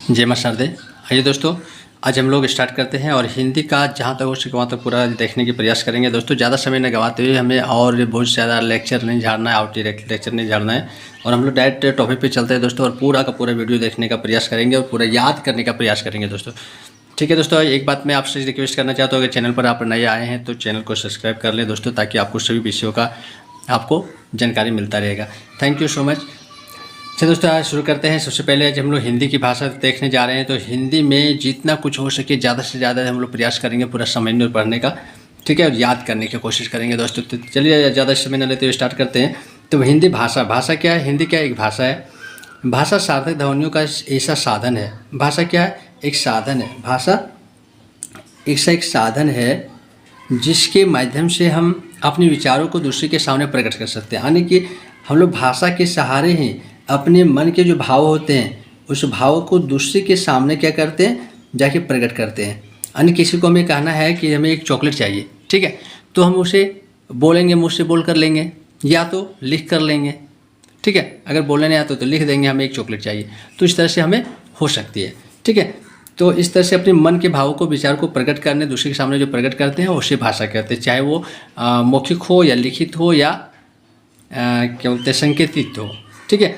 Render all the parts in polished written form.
जय मां शारदे। आइए दोस्तों, आज हम लोग स्टार्ट करते हैं और हिंदी का जहाँ तक हो सके वहाँ तक पूरा देखने की प्रयास करेंगे। दोस्तों ज़्यादा समय न गवाते हुए हमें और बहुत ज़्यादा लेक्चर नहीं झाड़ना है, आउट लेक्चर नहीं झाड़ना है और हम लोग डायरेक्ट टॉपिक पे चलते हैं दोस्तों और पूरा का पूरा वीडियो देखने का प्रयास करेंगे और पूरा याद करने का प्रयास करेंगे दोस्तों। ठीक है दोस्तों, एक बात मैं आपसे रिक्वेस्ट करना चाहता हूँ, अगर चैनल पर आप नए आए हैं तो चैनल को सब्सक्राइब कर लें दोस्तों, ताकि आपको सभी विषयों का आपको जानकारी मिलता रहेगा। Thank you so much. चलिए दोस्तों, आज शुरू करते हैं। सबसे पहले आज हम लोग हिंदी की भाषा देखने जा रहे हैं, तो हिंदी में जितना कुछ हो सके ज़्यादा से ज़्यादा हम लोग प्रयास करेंगे पूरा समझने और पढ़ने का, ठीक है, और याद करने की कोशिश करेंगे दोस्तों। तो चलिए ज़्यादा समय न लेते हुए स्टार्ट करते हैं। तो हिंदी भाषा क्या है? हिंदी क्या एक भाषा है। भाषा सार्थक ध्वनियों का ऐसा साधन है। भाषा क्या है? एक साधन है। भाषा एक साधन है जिसके माध्यम से हम अपने विचारों को दूसरे के सामने प्रकट कर सकते हैं। यानी कि हम लोग भाषा के सहारे ही अपने मन के जो भाव होते हैं उस भाव को दूसरे के सामने क्या करते हैं, जाके प्रकट करते हैं। यानी किसी को हमें कहना है कि हमें एक चॉकलेट चाहिए, ठीक है, तो हम उसे बोलेंगे, मुँह से बोल कर लेंगे या तो लिख कर लेंगे, ठीक है। अगर बोलने नहीं आता तो लिख देंगे हमें एक चॉकलेट चाहिए। तो इस तरह से हमें हो सकती है, ठीक है। तो इस तरह से अपने मन के भावों को, विचार को प्रकट करने, दूसरे के सामने जो प्रकट करते हैं उसे भाषा कहते हैं, चाहे वो मौखिक हो या लिखित हो या क्या बोलते हैं संकेतित हो, ठीक है।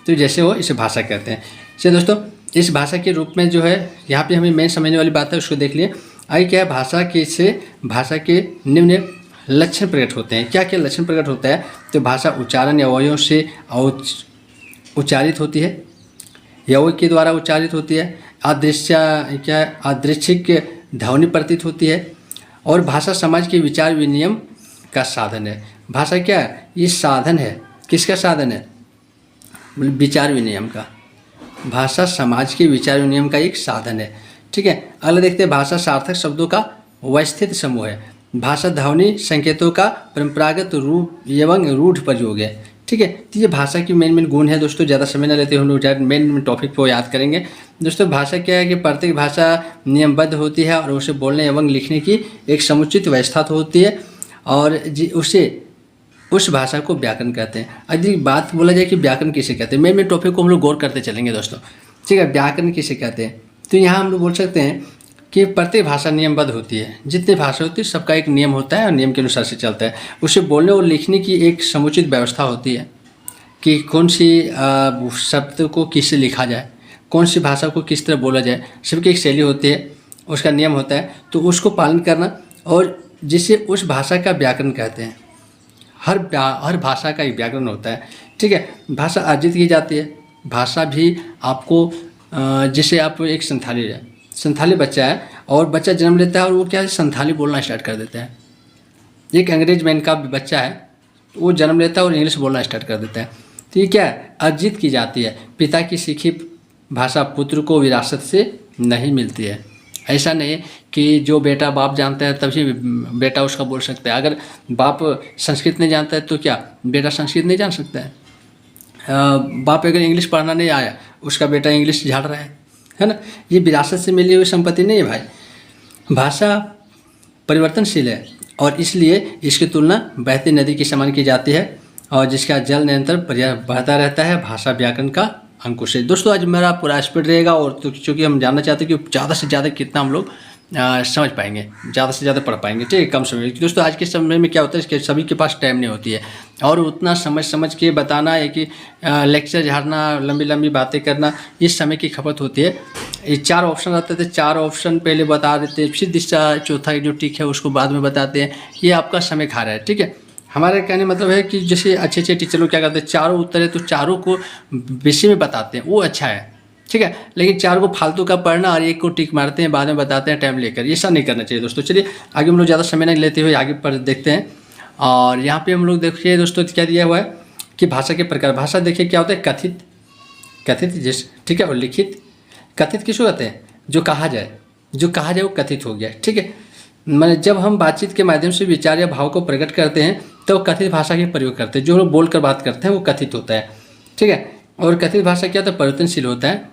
तो जैसे हो इसे भाषा कहते हैं। चलिए दोस्तों, इस भाषा के रूप में जो है यहाँ पे हमें मेन समझने वाली बात है उसको देख लिए। आइए, क्या है भाषा के निम्न लक्षण प्रकट होते हैं। क्या क्या लक्षण प्रकट होता है? तो भाषा उच्चारण या अवयवों से उच्चारित होती है, यवों के द्वारा उच्चारित होती है, यादृच्छिक ध्वनि प्रतीत होती है और भाषा समाज के विचार विनिमय का साधन है। भाषा क्या है? ये साधन है। किसका साधन है? विचार विनिमय का। भाषा समाज के विचार विनिमय का एक साधन है, ठीक है। अगला देखते हैं, भाषा सार्थक शब्दों का व्यवस्थित समूह है। भाषा ध्वनि संकेतों का परंपरागत रूप एवं रूढ़ प्रयोग है, ठीक है। तो ये भाषा की मेन गुण है दोस्तों। ज़्यादा समय न लेते हम लोग मेन टॉपिक को याद करेंगे दोस्तों। भाषा क्या है कि प्रत्येक भाषा नियमबद्ध होती है और उसे बोलने एवं लिखने की एक समुचित व्यवस्था होती है और उस भाषा को व्याकरण कहते हैं। यदि बात बोला जाए कि व्याकरण किसे कहते हैं, मेन टॉपिक को हम लोग गौर करते चलेंगे दोस्तों, ठीक है। व्याकरण किसे कहते हैं? तो यहाँ हम लोग बोल सकते हैं कि प्रत्येक भाषा नियमबद्ध होती है। जितनी भाषा होती है सबका एक नियम होता है और नियम के अनुसार से चलता है। उसे बोलने और लिखने की एक समुचित व्यवस्था होती है कि कौन सी शब्द को किससे लिखा जाए, कौन सी भाषा को किस तरह बोला जाए, सबकी एक शैली होती है, उसका नियम होता है। तो उसको पालन करना, और जिसे उस भाषा का व्याकरण कहते हैं। हर भाषा का एक व्याकरण होता है, ठीक है। भाषा अर्जित की जाती है। भाषा भी आपको जैसे आप एक संथाली बच्चा है और बच्चा जन्म लेता है और वो क्या है, संथाली बोलना स्टार्ट कर देता है। एक अंग्रेज मैन का बच्चा है, वो जन्म लेता है और इंग्लिश बोलना स्टार्ट कर देता है। तो ये क्या है, अर्जित की जाती है। पिता की सीखी भाषा पुत्र को विरासत से नहीं मिलती है। ऐसा नहीं है कि जो बेटा बाप जानता है तभी बेटा उसका बोल सकता है। अगर बाप संस्कृत नहीं जानता है तो क्या बेटा संस्कृत नहीं जान सकता है? बाप अगर इंग्लिश पढ़ना नहीं आया, उसका बेटा इंग्लिश झाड़ रहा है ना। ये विरासत से मिली हुई संपत्ति नहीं है भाई। भाषा परिवर्तनशील है और इसलिए इसकी तुलना बहती नदी के समान की जाती है और जिसका जल निरंतर बहता रहता है। भाषा व्याकरण का अंकुश है। दोस्तों, आज मेरा पूरा स्पीड रहेगा और तो चूँकि हम जानना चाहते हैं कि ज़्यादा से ज़्यादा कितना हम लोग समझ पाएंगे, ज़्यादा से ज़्यादा पढ़ पाएंगे, ठीक है, कम समय में। दोस्तों, आज के समय में क्या होता है कि सभी के पास टाइम नहीं होती है और उतना समझ के बताना है कि लेक्चर झाड़ना, लंबी लंबी बातें करना, इस समय की खपत होती है। ये 4 ऑप्शन रहते थे, 4 ऑप्शन पहले बता देते हैं, फिर चौथा जो टिक है उसको बाद में बताते हैं। ये आपका समय खा रहा है, ठीक है। हमारे कहने मतलब है कि जैसे अच्छे टीचर लोग क्या करते हैं, 4 उत्तर है तो 4 को विषय में बताते हैं, वो अच्छा है, ठीक है। लेकिन 4 को फालतू का पढ़ना और 1 को टिक मारते हैं, बाद में बताते हैं टाइम लेकर, ऐसा नहीं करना चाहिए दोस्तों। चलिए आगे हम लोग ज़्यादा समय नहीं लेते हुए आगे पर देखते हैं। और यहाँ पे हम लोग देखिए दोस्तों क्या दिया हुआ है कि भाषा के प्रकार। भाषा देखिए क्या होता है, कथित जैसे, ठीक है, और लिखित। कथित किसको कहते हैं? जो कहा जाए वो कथित हो गया, ठीक है। मैंने जब हम बातचीत के माध्यम से विचार या भाव को प्रकट करते हैं तो कथित भाषा के प्रयोग करते हैं। जो लोग बोलकर बात करते हैं वो कथित होता है, ठीक है। और कथित भाषा क्या होता है? परिवर्तनशील होता है।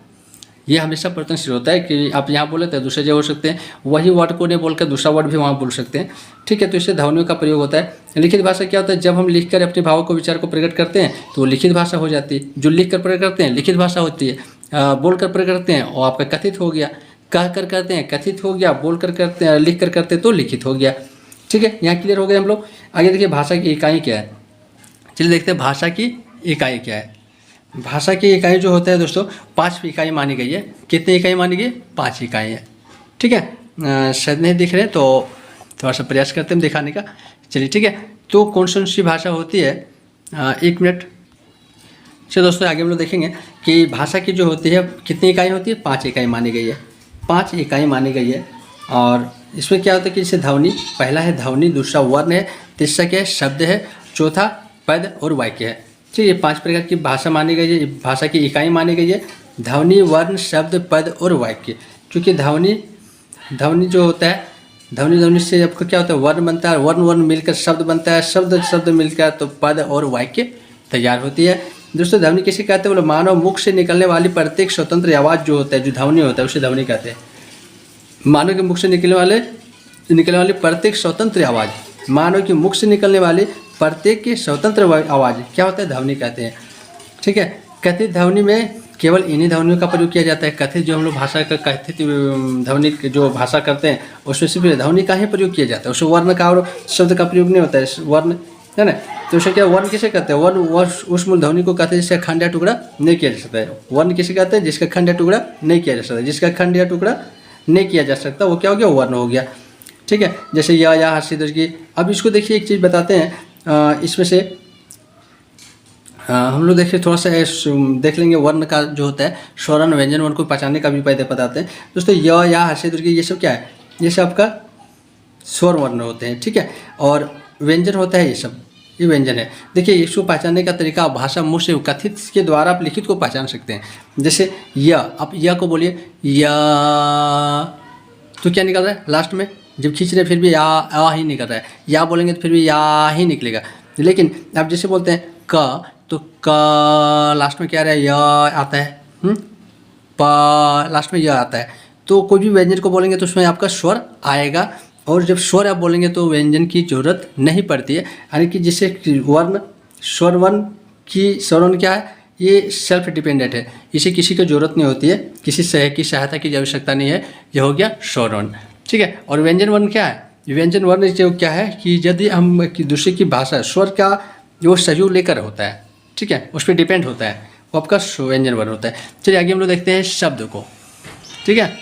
ये हमेशा परिवर्तनशील होता है कि आप यहाँ बोले तो दूसरे जगह हो सकते हैं, वही वर्ड को नहीं बोलकर दूसरा वर्ड भी वहाँ बोल सकते हैं, ठीक है। तो इससे ध्वनियों का प्रयोग होता है। लिखित भाषा क्या होता है? जब हम लिखकर अपने भावों को, विचार को प्रकट करते हैं तो वो लिखित भाषा हो जाती है। जो लिख कर प्रकट करते हैं लिखित भाषा होती है। बोल कर करते हैं वो आपका कथित हो गया, कह कर करते हैं कथित हो गया, बोल कर करते हैं लिख कर करते हैं तो लिखित हो गया। ठीक है, यहाँ क्लियर हो गए हम लोग। आगे देखिए भाषा की इकाई क्या है। चलिए देखते हैं भाषा की इकाई क्या है। भाषा की इकाई जो होता है दोस्तों 5 इकाई मानी गई है। कितनी इकाई मानी गई? 5 इकाई है। ठीक है, शायद नहीं दिख रहे तो थोड़ा सा प्रयास करते हैं दिखाने का। चलिए ठीक है, तो कौन सी भाषा होती है? 1 मिनट। चलिए दोस्तों आगे हम लोग देखेंगे कि भाषा की जो होती है कितनी इकाई होती है? 5 इकाई मानी गई है। 5 इकाई मानी गई है। और इसमें क्या होता है कि जैसे ध्वनि, पहला है ध्वनि, दूसरा वर्ण है, तीसरा क्या है? शब्द है, चौथा पद और वाक्य है। ठीक है, 5 प्रकार की भाषा मानी गई है, भाषा की इकाई मानी गई है। ध्वनि, वर्ण, शब्द, पद और वाक्य। क्योंकि ध्वनि जो होता है, ध्वनि से आपको क्या होता है? वर्ण बनता है, वर्ण मिलकर शब्द बनता है, शब्द मिलकर तो पद और वाक्य तैयार होती है। दोस्तों ध्वनि किसे कहते हैं? बोले मानव मुख से निकलने वाली प्रत्येक स्वतंत्र आवाज़ जो होता है, जो ध्वनि होता है उसे ध्वनि कहते हैं। मानव के मुख से निकलने वाली प्रत्येक स्वतंत्र आवाज़, मानव के मुख से निकलने वाली प्रत्येक की स्वतंत्र आवाज़ क्या होता है? ध्वनि कहते हैं। ठीक है, कथित ध्वनि में केवल इन्हीं ध्वनियों का प्रयोग किया जाता है। कथित जो हम लोग भाषा का कथित ध्वनि जो भाषा करते हैं उसमें सिर्फ ध्वनि का ही प्रयोग किया जाता है, उसमें वर्ण का और शब्द का प्रयोग नहीं होता है। वर्ण है ना, तो उसे क्या वर्ण किसे कहते हैं? वर्ण उस मूल ध्वनि को कहते हैं जिसका खंड या टुकड़ा नहीं किया जा सकता है। वर्ण किसे कहते हैं? जिसका खंड या टुकड़ा नहीं किया जा सकता। जिसका खंड या टुकड़ा नहीं किया जा सकता वो क्या हो गया? वर्ण हो गया। ठीक है, जैसे या हर्षी दर्ज। अब इसको देखिए एक चीज़ बताते हैं, इसमें से हम लोग देखिए थोड़ा सा देख लेंगे वर्ण का जो होता है स्वरण व्यंजन वर्ण को पहचानने का भी पहले बताते हैं। दोस्तों या हर्षी दर्ज ये सब क्या है? ये सब आपका स्वर वर्ण होते हैं। ठीक है, और व्यंजन होता है ये व्यंजन है। देखिए इसको पहचानने का तरीका भाषा मुँह से कथित के द्वारा आप लिखित को पहचान सकते हैं। जैसे आप या को बोलिए या, तो क्या निकल रहा है लास्ट में? जब खींच रहे फिर भी या ही निकल रहा है। या बोलेंगे तो फिर भी या ही निकलेगा। लेकिन आप जैसे बोलते हैं क, तो क लास्ट में क्या रहा है? या आता है। प लास्ट में या आता है। तो कोई भी व्यंजन को बोलेंगे तो उसमें आपका स्वर आएगा, और जब स्वर आप बोलेंगे तो व्यंजन की जरूरत नहीं पड़ती है। यानी कि जिससे वर्ण स्वर वर्ण क्या है? ये सेल्फ डिपेंडेंट है, इसे किसी की जरूरत नहीं होती है, किसी की सहायता की आवश्यकता नहीं है। यह हो गया स्वर वर्ण। ठीक है, और व्यंजन वर्ण क्या है? व्यंजन वर्ण जो क्या है कि यदि हम दूसरे की भाषा स्वर का जो सहयोग लेकर होता है, ठीक है, उस पर डिपेंड होता है, वो आपका व्यंजन वर्ण होता है। चलिए आगे हम लोग देखते हैं शब्द को। ठीक है,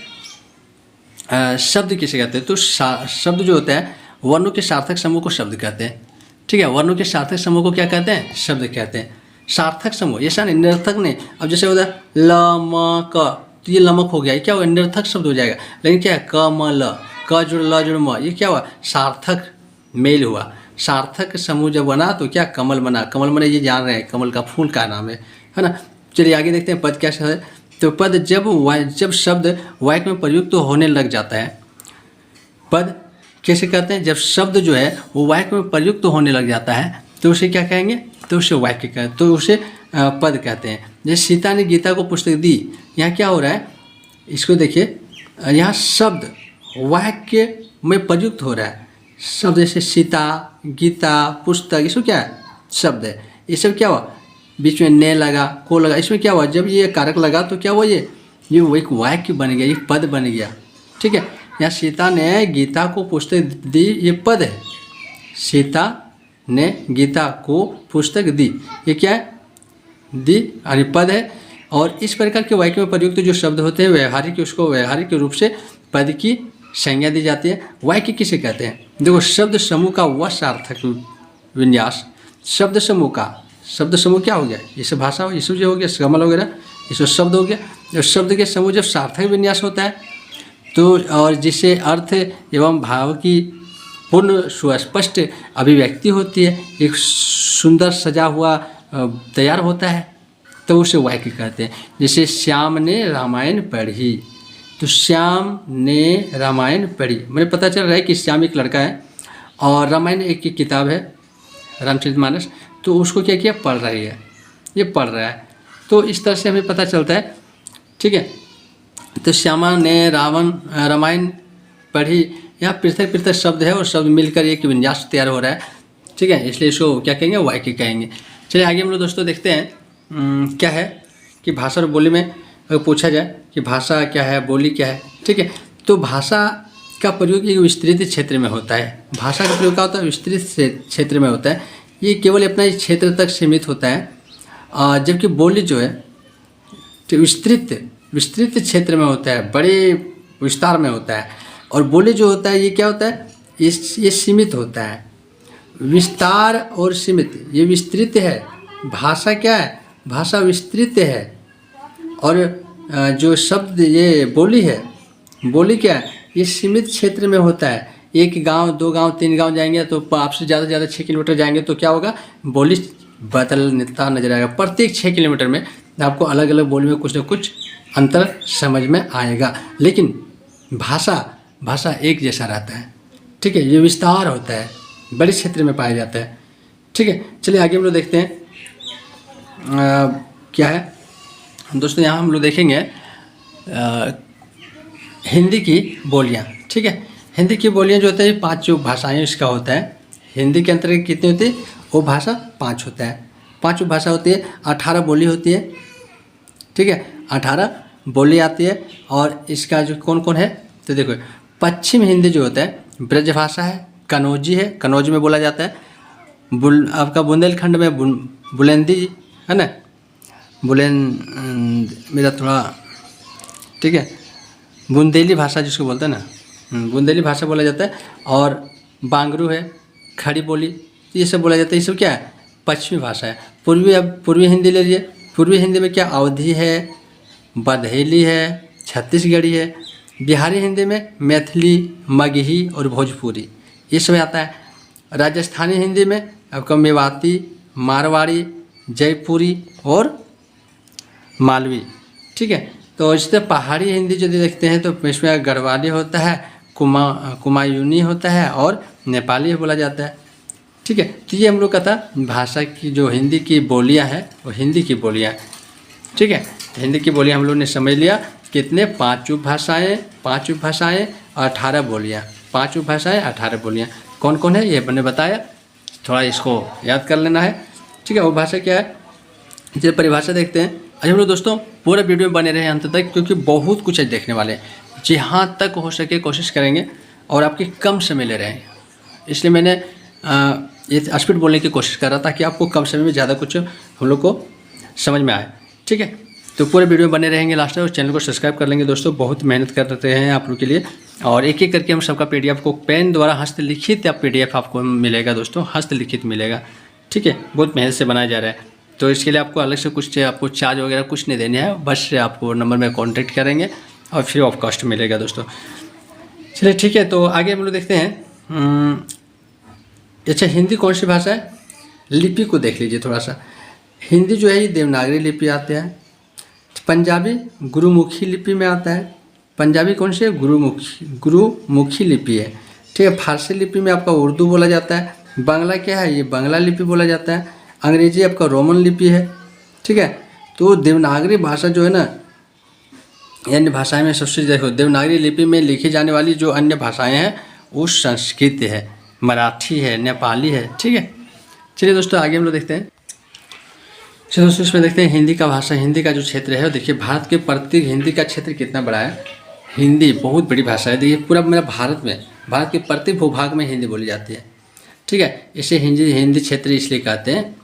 शब्द किसे कहते हैं? तो शब्द जो होता है वर्णों के सार्थक समूह को शब्द कहते हैं। ठीक है, वर्णों के सार्थक समूह को क्या कहते हैं? शब्द कहते हैं। सार्थक समूह, ऐसा नहीं निरर्थक नहीं। अब जैसे होता है ल म क, तो ये लमक हो गया, ये क्या हुआ? निरर्थक शब्द हो जाएगा। लेकिन क्या है? क म ल, क जुड़ ल जुड़ म, ये क्या हुआ? सार्थक मेल हुआ। सार्थक समूह जब बना तो क्या? कमल बना। कमल बने ये जान रहे हैं, कमल का फूल का नाम है ना। चलिए आगे देखते हैं पद क्या है। तो पद जब शब्द वाक्य में प्रयुक्त तो होने लग जाता है। पद कैसे कहते हैं? जब शब्द जो है वो वाक्य में प्रयुक्त तो होने लग जाता है तो उसे क्या कहेंगे? तो उसे वाक्य कहते, तो उसे पद कहते हैं। जैसे सीता ने गीता को पुस्तक दी, यहाँ क्या हो रहा है? इसको देखिए, यहाँ शब्द वाक्य में प्रयुक्त हो रहा है। शब्द जैसे सीता, गीता, पुस्तक, इसमें क्या है? शब्द है। ये सब क्या हुआ? बीच में ने लगा, को लगा, इसमें क्या हुआ? जब ये कारक लगा तो क्या हुआ? ये एक वाक्य बन गया, ये पद बन गया। ठीक है, यहाँ सीता ने गीता को पुस्तक दी, ये पद है। सीता ने गीता को पुस्तक दी, ये क्या है? दी, अरे पद है। और इस प्रकार के वाक्य में प्रयुक्त जो शब्द होते हैं व्यवहारिक, उसको व्यवहारिक रूप से पद की संज्ञा दी जाती है। वाक्य किसे कहते हैं? देखो, शब्द समूह का वह सार्थक विन्यास। शब्द समूह क्या हो गया? ये सब भाषा, ये सब जो हो गया कमल वगैरह, ये सब शब्द हो गया। जब शब्द के समूह जब सार्थक विन्यास होता है तो, और जिससे अर्थ एवं भाव की पूर्ण सुस्पष्ट अभिव्यक्ति होती है, एक सुंदर सजा हुआ तैयार होता है, तो उसे वाक्य कहते हैं। जैसे श्याम ने रामायण पढ़ी, तो श्याम ने रामायण पढ़ी, मुझे पता चल रहा है कि श्याम एक लड़का है और रामायण एक किताब है, रामचरितमानस, तो उसको क्या किया? पढ़ रही है, ये पढ़ रहा है। तो इस तरह से हमें पता चलता है। ठीक है, तो श्यामा ने रामायण पढ़ी, यहाँ पृथक शब्द है और शब्द मिलकर एक विन्यास तैयार हो रहा है। ठीक है, इसलिए इसको क्या कहेंगे? वाक्य कहेंगे। चलिए आगे हम लोग दोस्तों देखते हैं क्या है कि भाषा और बोली में अगर पूछा जाए कि भाषा क्या है, बोली क्या है, ठीक है, तो भाषा का प्रयोग एक विस्तृत क्षेत्र में होता है। भाषा का प्रयोग क्या होता है? विस्तृत क्षेत्र में होता है। ये केवल अपना इस क्षेत्र तक सीमित होता है, जबकि बोली जो है तो विस्तृत क्षेत्र में होता है, बड़े विस्तार में होता है। और बोली जो होता है ये क्या होता है? ये सीमित होता है। विस्तार और सीमित, ये विस्तृत है। भाषा क्या है? भाषा विस्तृत है। और जो शब्द ये बोली है, बोली क्या है? ये सीमित क्षेत्र में होता है। एक गांव, 2 गांव, 3 गांव जाएंगे तो आपसे ज़्यादा से ज़्यादा 6 किलोमीटर जाएंगे तो क्या होगा? बोली बदलता नजर आएगा। प्रत्येक 6 किलोमीटर में आपको अलग अलग बोली में कुछ न कुछ अंतर समझ में आएगा। लेकिन भाषा एक जैसा रहता है, ठीक है। ये विस्तार होता है, बड़े क्षेत्र में पाया जाता है, ठीक है। चलिए आगे हम लोग देखते हैं क्या है दोस्तों। यहाँ हम लोग देखेंगे हिंदी की बोलियाँ, ठीक है। हिंदी की बोलियाँ जो होता है 5 भाषाएं इसका होता है। हिंदी के अंतर्गत कितनी होती है? वो भाषा 5 होता है। 5 भाषा होती है, 18 बोली होती है, ठीक है। 18 बोली आती है। और इसका जो कौन कौन है तो देखो, पश्चिम हिंदी जो होता है ब्रज भाषा है, कनौजी है, कनौजी में बोला जाता है। आपका बुंदेलखंड में बुलंदी है ना, मेरा थोड़ा, ठीक है, बुंदेली भाषा जिसको बोलते हैं ना, बुंदेली भाषा बोला जाता है। और बांगरू है, खड़ी बोली, ये सब बोला जाता है। ये सब क्या है? पश्चिमी भाषा है। पूर्वी हिंदी ले लीजिए। पूर्वी हिंदी में क्या? अवधी है, बघेली है, छत्तीसगढ़ी है। बिहारी हिंदी में मैथिली, मगही और भोजपुरी, ये सब आता है। राजस्थानी हिंदी में आपका मेवाती, मारवाड़ी, जयपुरी और मालवी, ठीक है। तो इस तरह पहाड़ी हिंदी जो देखते हैं तो इसमें गढ़वाली होता है, कुमायूनी होता है और नेपाली बोला जाता है, ठीक है। तो ये हम लोग का था भाषा की जो हिंदी की बोलियां हैं, वो हिंदी की बोलियां, ठीक है। हिंदी की बोलियां हम लोग ने समझ लिया। कितने? 5 भाषाएं, 18 बोलियां। 5 भाषाएं, 18 बोलियां। कौन कौन है ये मैंने बताया, थोड़ा इसको याद कर लेना है, ठीक है। वो भाषा क्या है, चलिए परिभाषा देखते हैं। आज हम लोग दोस्तों पूरा वीडियो में बने रहे अंत तक, क्योंकि बहुत कुछ है देखने वाले। जहाँ तक हो सके कोशिश करेंगे और आपकी कम समय ले रहे हैं, इसलिए मैंने ये स्पीड बोलने की कोशिश कर रहा था कि आपको कम समय में ज़्यादा कुछ हम लोग को समझ में आए, ठीक है। तो पूरे वीडियो में बने रहेंगे लास्ट तक और चैनल को सब्सक्राइब कर लेंगे दोस्तों। बहुत मेहनत कर रहे हैं आप लोग के लिए, और एक एक करके हम सबका PDF को पेन द्वारा हस्तलिखित PDF आपको मिलेगा दोस्तों, हस्तलिखित मिलेगा, ठीक है। बहुत मेहनत से बनाया जा रहा है। तो इसके लिए आपको अलग से कुछ आपको चार्ज वगैरह कुछ नहीं देनी है, बस आपको नंबर में कॉन्टेक्ट करेंगे और फ्री ऑफ कॉस्ट मिलेगा दोस्तों। चलिए ठीक है, तो आगे हम लोग देखते हैं। अच्छा, हिंदी कौन सी भाषा है? लिपि को देख लीजिए थोड़ा सा। हिंदी जो है ये देवनागरी लिपि आते हैं। पंजाबी गुरुमुखी लिपि में आता है। पंजाबी कौन सी है? गुरुमुखी लिपि है, ठीक है। फारसी लिपि में आपका उर्दू बोला जाता है। बांग्ला क्या है? ये बांग्ला लिपि बोला जाता है। अंग्रेजी आपका रोमन लिपि है, ठीक है। तो देवनागरी भाषा जो है ना, अन्य भाषाएं में सबसे देखो, देवनागरी लिपि में लिखी जाने वाली जो अन्य भाषाएं हैं वो संस्कृत है, मराठी है, नेपाली है, ठीक है। चलिए दोस्तों आगे हम लोग देखते हैं। चलिए दोस्तों इसमें देखते हैं हिंदी का भाषा, हिंदी का जो क्षेत्र है, देखिए भारत के प्रत्येक हिंदी का क्षेत्र कितना बड़ा है। हिंदी बहुत बड़ी भाषा है। देखिए पूरा मेरा भारत के प्रत्येक भूभाग में हिंदी बोली जाती है, ठीक है। इसे हिंदी क्षेत्र इसलिए कहते हैं।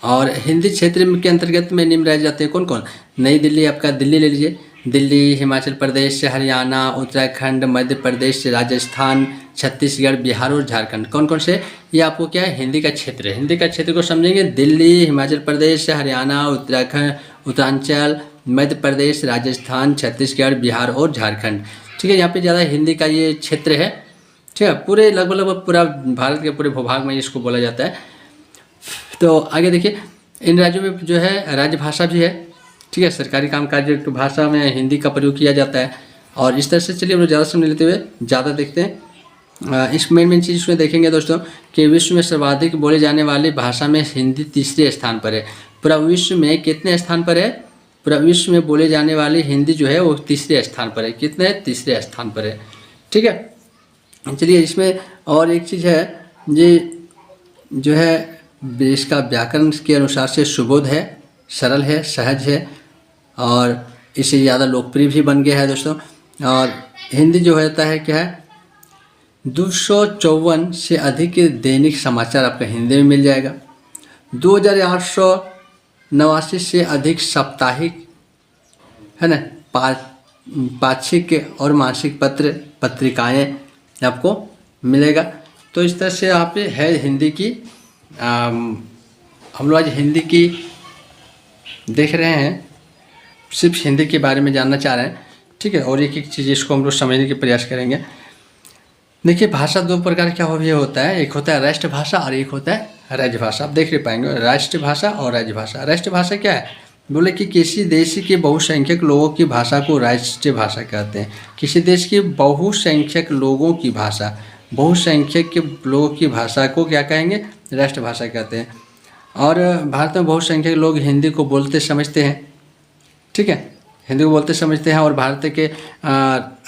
और हिंदी क्षेत्र के अंतर्गत में निम्न राज्य जाते हैं कौन कौन? नई दिल्ली, आपका दिल्ली ले लीजिए। दिल्ली, हिमाचल प्रदेश, हरियाणा, उत्तराखंड, मध्य प्रदेश, राजस्थान, छत्तीसगढ़, बिहार और झारखंड। कौन कौन से? ये आपको क्या है? हिंदी का क्षेत्र है। हिंदी का क्षेत्र को समझेंगे, दिल्ली, हिमाचल प्रदेश, हरियाणा, उत्तराखंड, उत्तरांचल, मध्य प्रदेश, राजस्थान, छत्तीसगढ़, बिहार और झारखंड, ठीक है। यहाँ पे ज़्यादा हिंदी का ये क्षेत्र है, ठीक है। पूरे लगभग पूरा भारत के पूरे भूभाग में इसको बोला जाता है। तो आगे देखिए, इन राज्यों में जो है राजभाषा भी है, ठीक है। सरकारी कामकाज की भाषा में हिंदी का प्रयोग किया जाता है। और इस तरह से चलिए हम लोग ज़्यादा समय लेते हुए ज़्यादा देखते हैं। इस मेन चीज़ इसमें देखेंगे दोस्तों कि विश्व में सर्वाधिक बोले जाने वाली भाषा में हिंदी तीसरे स्थान पर है। पूरा विश्व में कितने स्थान पर है? पूरा विश्व में बोले जाने वाली हिंदी जो है वो तीसरे स्थान पर है। कितने? तीसरे स्थान पर है, ठीक है। चलिए इसमें और एक चीज़ है, ये जो है इसका व्याकरण के अनुसार से सुबोध है, सरल है, सहज है और इससे ज़्यादा लोकप्रिय भी बन गया है दोस्तों। और हिंदी जो होता है क्या है, 254 से अधिक दैनिक समाचार आपका हिंदी में मिल जाएगा। 2889 से अधिक साप्ताहिक है ना पाक्षिक और मासिक पत्रिकाएं आपको मिलेगा। तो इस तरह से आप है हिंदी की हम लोग आज हिंदी की देख रहे हैं, सिर्फ हिंदी के बारे में जानना चाह रहे हैं, ठीक है। और एक एक चीज़ इसको हम लोग समझने के प्रयास करेंगे। देखिए भाषा दो प्रकार क्या होता है, एक होता है राष्ट्रभाषा और एक होता है राजभाषा। आप देख नहीं पाएंगे राष्ट्रभाषा और राजभाषा। राष्ट्रभाषा क्या है, बोले कि किसी देश के बहुसंख्यक लोगों की भाषा को राष्ट्रीय भाषा कहते हैं। किसी देश के बहुसंख्यक लोगों की भाषा, बहुसंख्यक के लोगों की भाषा को क्या कहेंगे, राष्ट्रभाषा कहते हैं। और भारत में बहुसंख्यक लोग हिंदी को बोलते समझते हैं, ठीक है, हिंदी को बोलते समझते हैं। और भारत के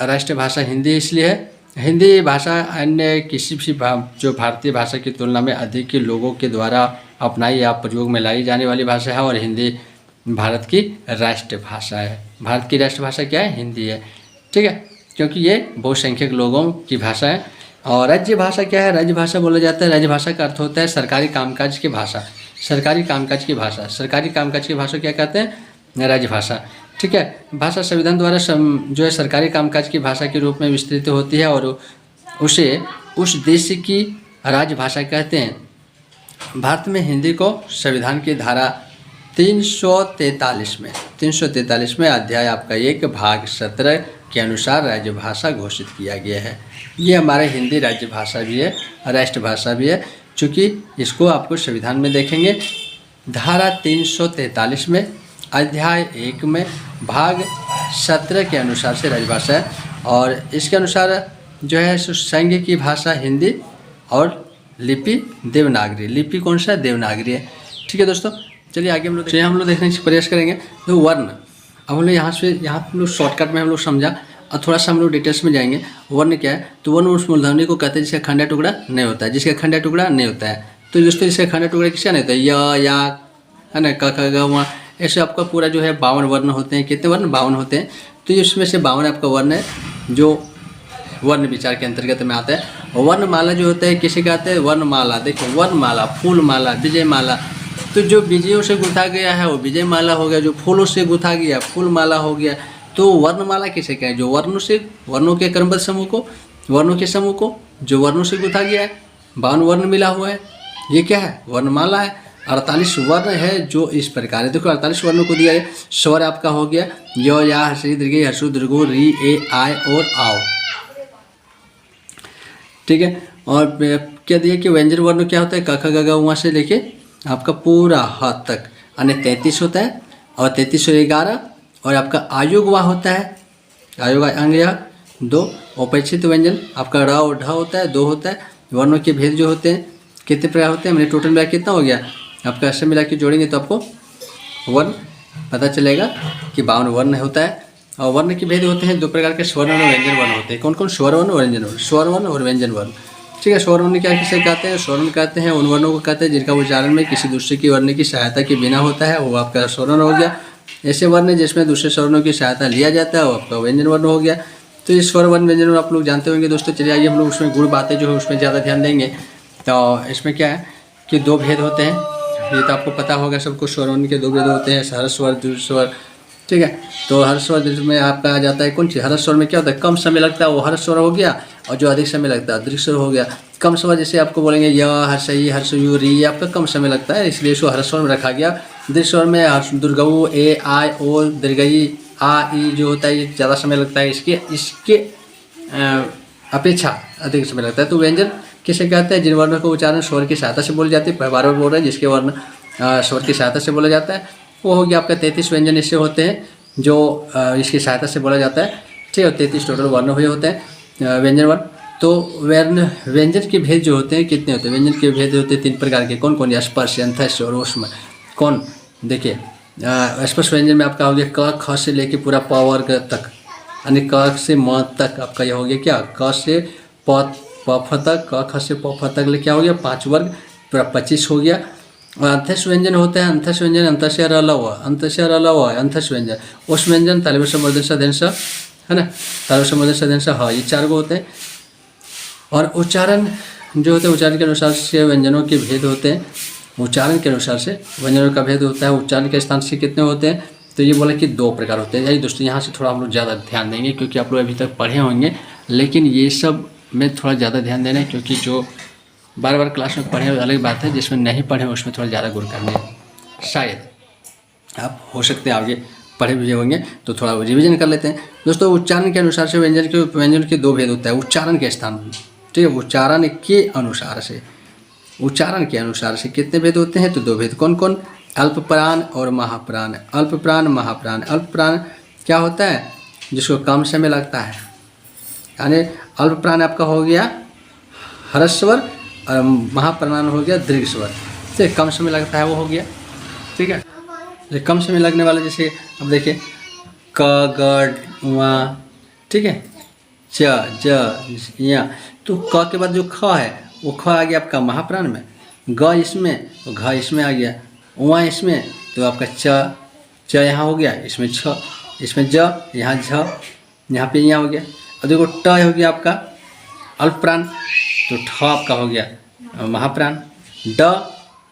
राष्ट्रीय भाषा हिंदी इसलिए है। हिंदी भाषा अन्य किसी भी जो भारतीय भाषा की तुलना में अधिक लोगों के द्वारा अपनाई या प्रयोग में लाई जाने वाली भाषा है। और हिंदी भारत की राष्ट्रभाषा है। भारत की राष्ट्रभाषा क्या है, हिंदी है, ठीक है, क्योंकि ये बहुसंख्यक लोगों की भाषा है। और राज्य भाषा क्या है, राज्य भाषा बोला जाता है, राज्य भाषा का अर्थ होता है सरकारी कामकाज की भाषा। सरकारी कामकाज की भाषा, सरकारी कामकाज की भाषा क्या कहते हैं, राज्य भाषा, ठीक है। भाषा संविधान द्वारा जो है सरकारी कामकाज की भाषा के रूप में विस्तृत होती है और उसे उस देश की राजभाषा कहते हैं। भारत में हिंदी को संविधान की धारा 343 में अध्याय आपका 1 भाग 17 के अनुसार राजभाषा घोषित किया गया है। ये हमारे हिंदी राजभाषा भी है, राष्ट्रभाषा भी है। चूँकि इसको आपको संविधान में देखेंगे, धारा 343 में अध्याय 1 में भाग 17 के अनुसार से राजभाषा है। और इसके अनुसार जो है संघ की भाषा हिंदी और लिपि देवनागरी। लिपि कौन सा, देवनागरी है, ठीक है दोस्तों। चलिए आगे हम लोग देखने का प्रयास करेंगे। तो वर्ण, अब हम लोग यहाँ हम लोग शॉर्टकट में हम लोग समझा और थोड़ा सा हम लोग डिटेल्स में जाएंगे। वर्ण क्या है, तो वर्ण उस मूलध्वनि को कहते हैं जिसका खंडा टुकड़ा नहीं होता है, जिसका खंडा टुकड़ा नहीं होता है। तो दोस्तों जिसका खंडा टुकड़ा किसका नहीं होता है, या है ना, क ख ग व, ऐसे आपका पूरा जो है 52 वर्ण होते हैं। कितने वर्ण, 52 होते हैं। तो इसमें से 52 आपका वर्ण है जो वर्ण विचार के अंतर्गत में आता है। वर्णमाला जो होता है किसे कहते हैं, वर्णमाला। देखो वर्णमाला, फूलमाला, विजयमाला, तो जो विजयों से गुथा गया है वो विजय माला हो गया, जो फूलों से गुथा गया फूल माला हो गया। तो वर्णमाला किसे कहें, जो वर्णों के क्रमबद्ध समूह को, वर्णों के समूह को जो वर्णों से गुथा गया है, 52 वर्ण मिला हुआ है, ये क्या है, वर्णमाला है। 48 वर्ण है जो इस प्रकार है। देखो 48 वर्णों को दिया है। स्वर आपका हो गया यो, या, हर्षी, दीर्घ, हर्षु, दीर्घो, री, ए, आय और आओ, ठीक है। और क्या दिया कि व्यंजन वर्ण क्या होता है, क ख ग घ वहाँ से लेके आपका पूरा ह तक, यानी 33 होता है। और 33 और 11 और आपका आयोग वहाँ होता है, आयोग अंग या 2। औपैच्छिक व्यंजन आपका र और ढ होता है, 2 होता है। वर्णों के भेद जो होते हैं कितने प्रकार होते हैं, मैंने टोटल मिला कितना हो गया, आपका ऐसे मिला के जोड़ेंगे तो आपको वर्ण पता चलेगा कि 52 वर्ण होता है। और वर्ण के भेद होते हैं 2 प्रकार के, स्वर वर्ण और व्यंजन वर्ण होते हैं। कौन कौन, स्वर वर्ण और व्यंजन वर्ण, स्वर वर्ण और व्यंजन वर्ण, ठीक है। स्वर वर्ण क्या किसे कहते हैं, स्वर वर्ण कहते हैं उन वर्णों को कहते हैं जिनका उच्चारण में किसी दूसरे की वर्ण की सहायता के बिना होता है, वो आपका स्वर वर्ण हो गया। ऐसे वर्ण जिसमें दूसरे स्वरों की सहायता लिया जाता है वो आपका व्यंजन वर्ण हो गया। तो ये स्वर वर्ण व्यंजन वर्ण आप लोग जानते होंगे दोस्तों। चलिए आइए हम लोग उसमें गुण बातें जो है उसमें ज़्यादा ध्यान देंगे। तो इसमें क्या है कि 2 भेद होते हैं, ये तो आपको पता होगा सबको। स्वर वर्ण के 2 भेद होते हैं, हर्ष स्वर, दीर्घ स्वर, ठीक है। तो हर्ष स्वर में आपका आ जाता है कौन चीज़, हर्ष स्वर में क्या होता है, कम समय लगता है वो हर्ष स्वर हो गया, और जो अधिक समय लगता है दीर्घ स्वर हो गया। कम स्वर जैसे आपको बोलेंगे य, हर्षई, हर्षयु, री, आपका कम समय लगता है इसलिए इसको हर्ष स्वर में रखा गया। दीर्घ स्वर में हर्ष, दुर्गऊ, ए, आय, ओ, दीर्घई, आ, ई जो होता है ये ज़्यादा समय लगता है, इसके अपेक्षा अधिक समय लगता है। तो व्यंजन किसे कहते हैं, जिन वर्णों का उच्चारण स्वर की सहायता से बोले जाते हैं, बार बार बोल रहे हैं, जिसके वर्ण स्वर की सहायता से बोला जाता है वो हो गया आपका 33 व्यंजन इससे होते हैं जो इसकी सहायता से बोला जाता है, ठीक है। 33 टोटल वर्ण हुए होते हैं व्यंजन वर्ण। तो व्यंजन के भेद जो होते हैं कितने होते हैं, व्यंजन के भेद होते हैं 3 प्रकार के। कौन कौन, स्पर्श, अंतःस्य और ऊष्म। कौन, देखिए स्पर्श व्यंजन में आपका हो गया क, ख से लेके पूरा प वर्ग तक, यानी क से म तक आपका यह हो गया क्या, क से प फ तक, क ख से प फ तक क्या हो गया 5 वर्ग, पूरा 25 हो गया। और अंत्यस्थ व्यंजन होते हैं, अंत्यस्थ व्यंजन अंतस्य र ल व, अंतस्य र ल व अंत्यस्थ व्यंजन। उस व्यंजन तालव्य स मूर्धन्य स दीर्घ स, है ना, तालव्य स मूर्धन्य स दीर्घ स ह, ये 4 गो होते हैं। और उच्चारण जो होते हैं, उच्चारण के अनुसार से व्यंजनों के भेद होते हैं। उच्चारण के अनुसार से व्यंजनों का भेद होता है। उच्चारण के स्थान से कितने होते हैं, तो ये बोला कि 2 प्रकार होते हैं। यही दोस्तों यहाँ से थोड़ा हम लोग ज़्यादा ध्यान देंगे, क्योंकि आप लोग अभी तक पढ़े होंगे, लेकिन ये सब में थोड़ा ज़्यादा ध्यान देना है, क्योंकि जो बार बार क्लास में पढ़े अलग बात है, जिसमें नहीं पढ़े उसमें थोड़ा ज़्यादा गुर करने शायद आप हो सकते हैं आगे पढ़े भी होंगे, तो थोड़ा रिविजन कर लेते हैं दोस्तों। उच्चारण के अनुसार से व्यंजन के 2 भेद होता है। उच्चारण के स्थान, ठीक है, उच्चारण के अनुसार से, उच्चारण के अनुसार से कितने भेद होते हैं, तो 2 भेद। कौन कौन, अल्पप्राण और महाप्राण। अल्पप्राण महाप्राण। अल्पप्राण क्या होता है, जिसको कम समय लगता है, यानी अल्पप्राण आपका हो गया ह्रस्वर और महाप्राण हो गया दीर्घ स्वर। से कम समय लगता है वो हो गया, ठीक है। जो कम समय लगने वाला, जैसे अब देखिए क ग व, ठीक है, च ज या, तो क के बाद जो ख है वो ख आ गया आपका महाप्राण में, ग इसमें तो घ इसमें आ गया, व इसमें तो आपका च यहाँ हो गया, इसमें छ, इसमें ज, यहाँ झ, यहाँ पे यहाँ हो गया। और देखो ट हो गया आपका अल्पप्राण, तो ठ आपका हो गया महाप्राण। ड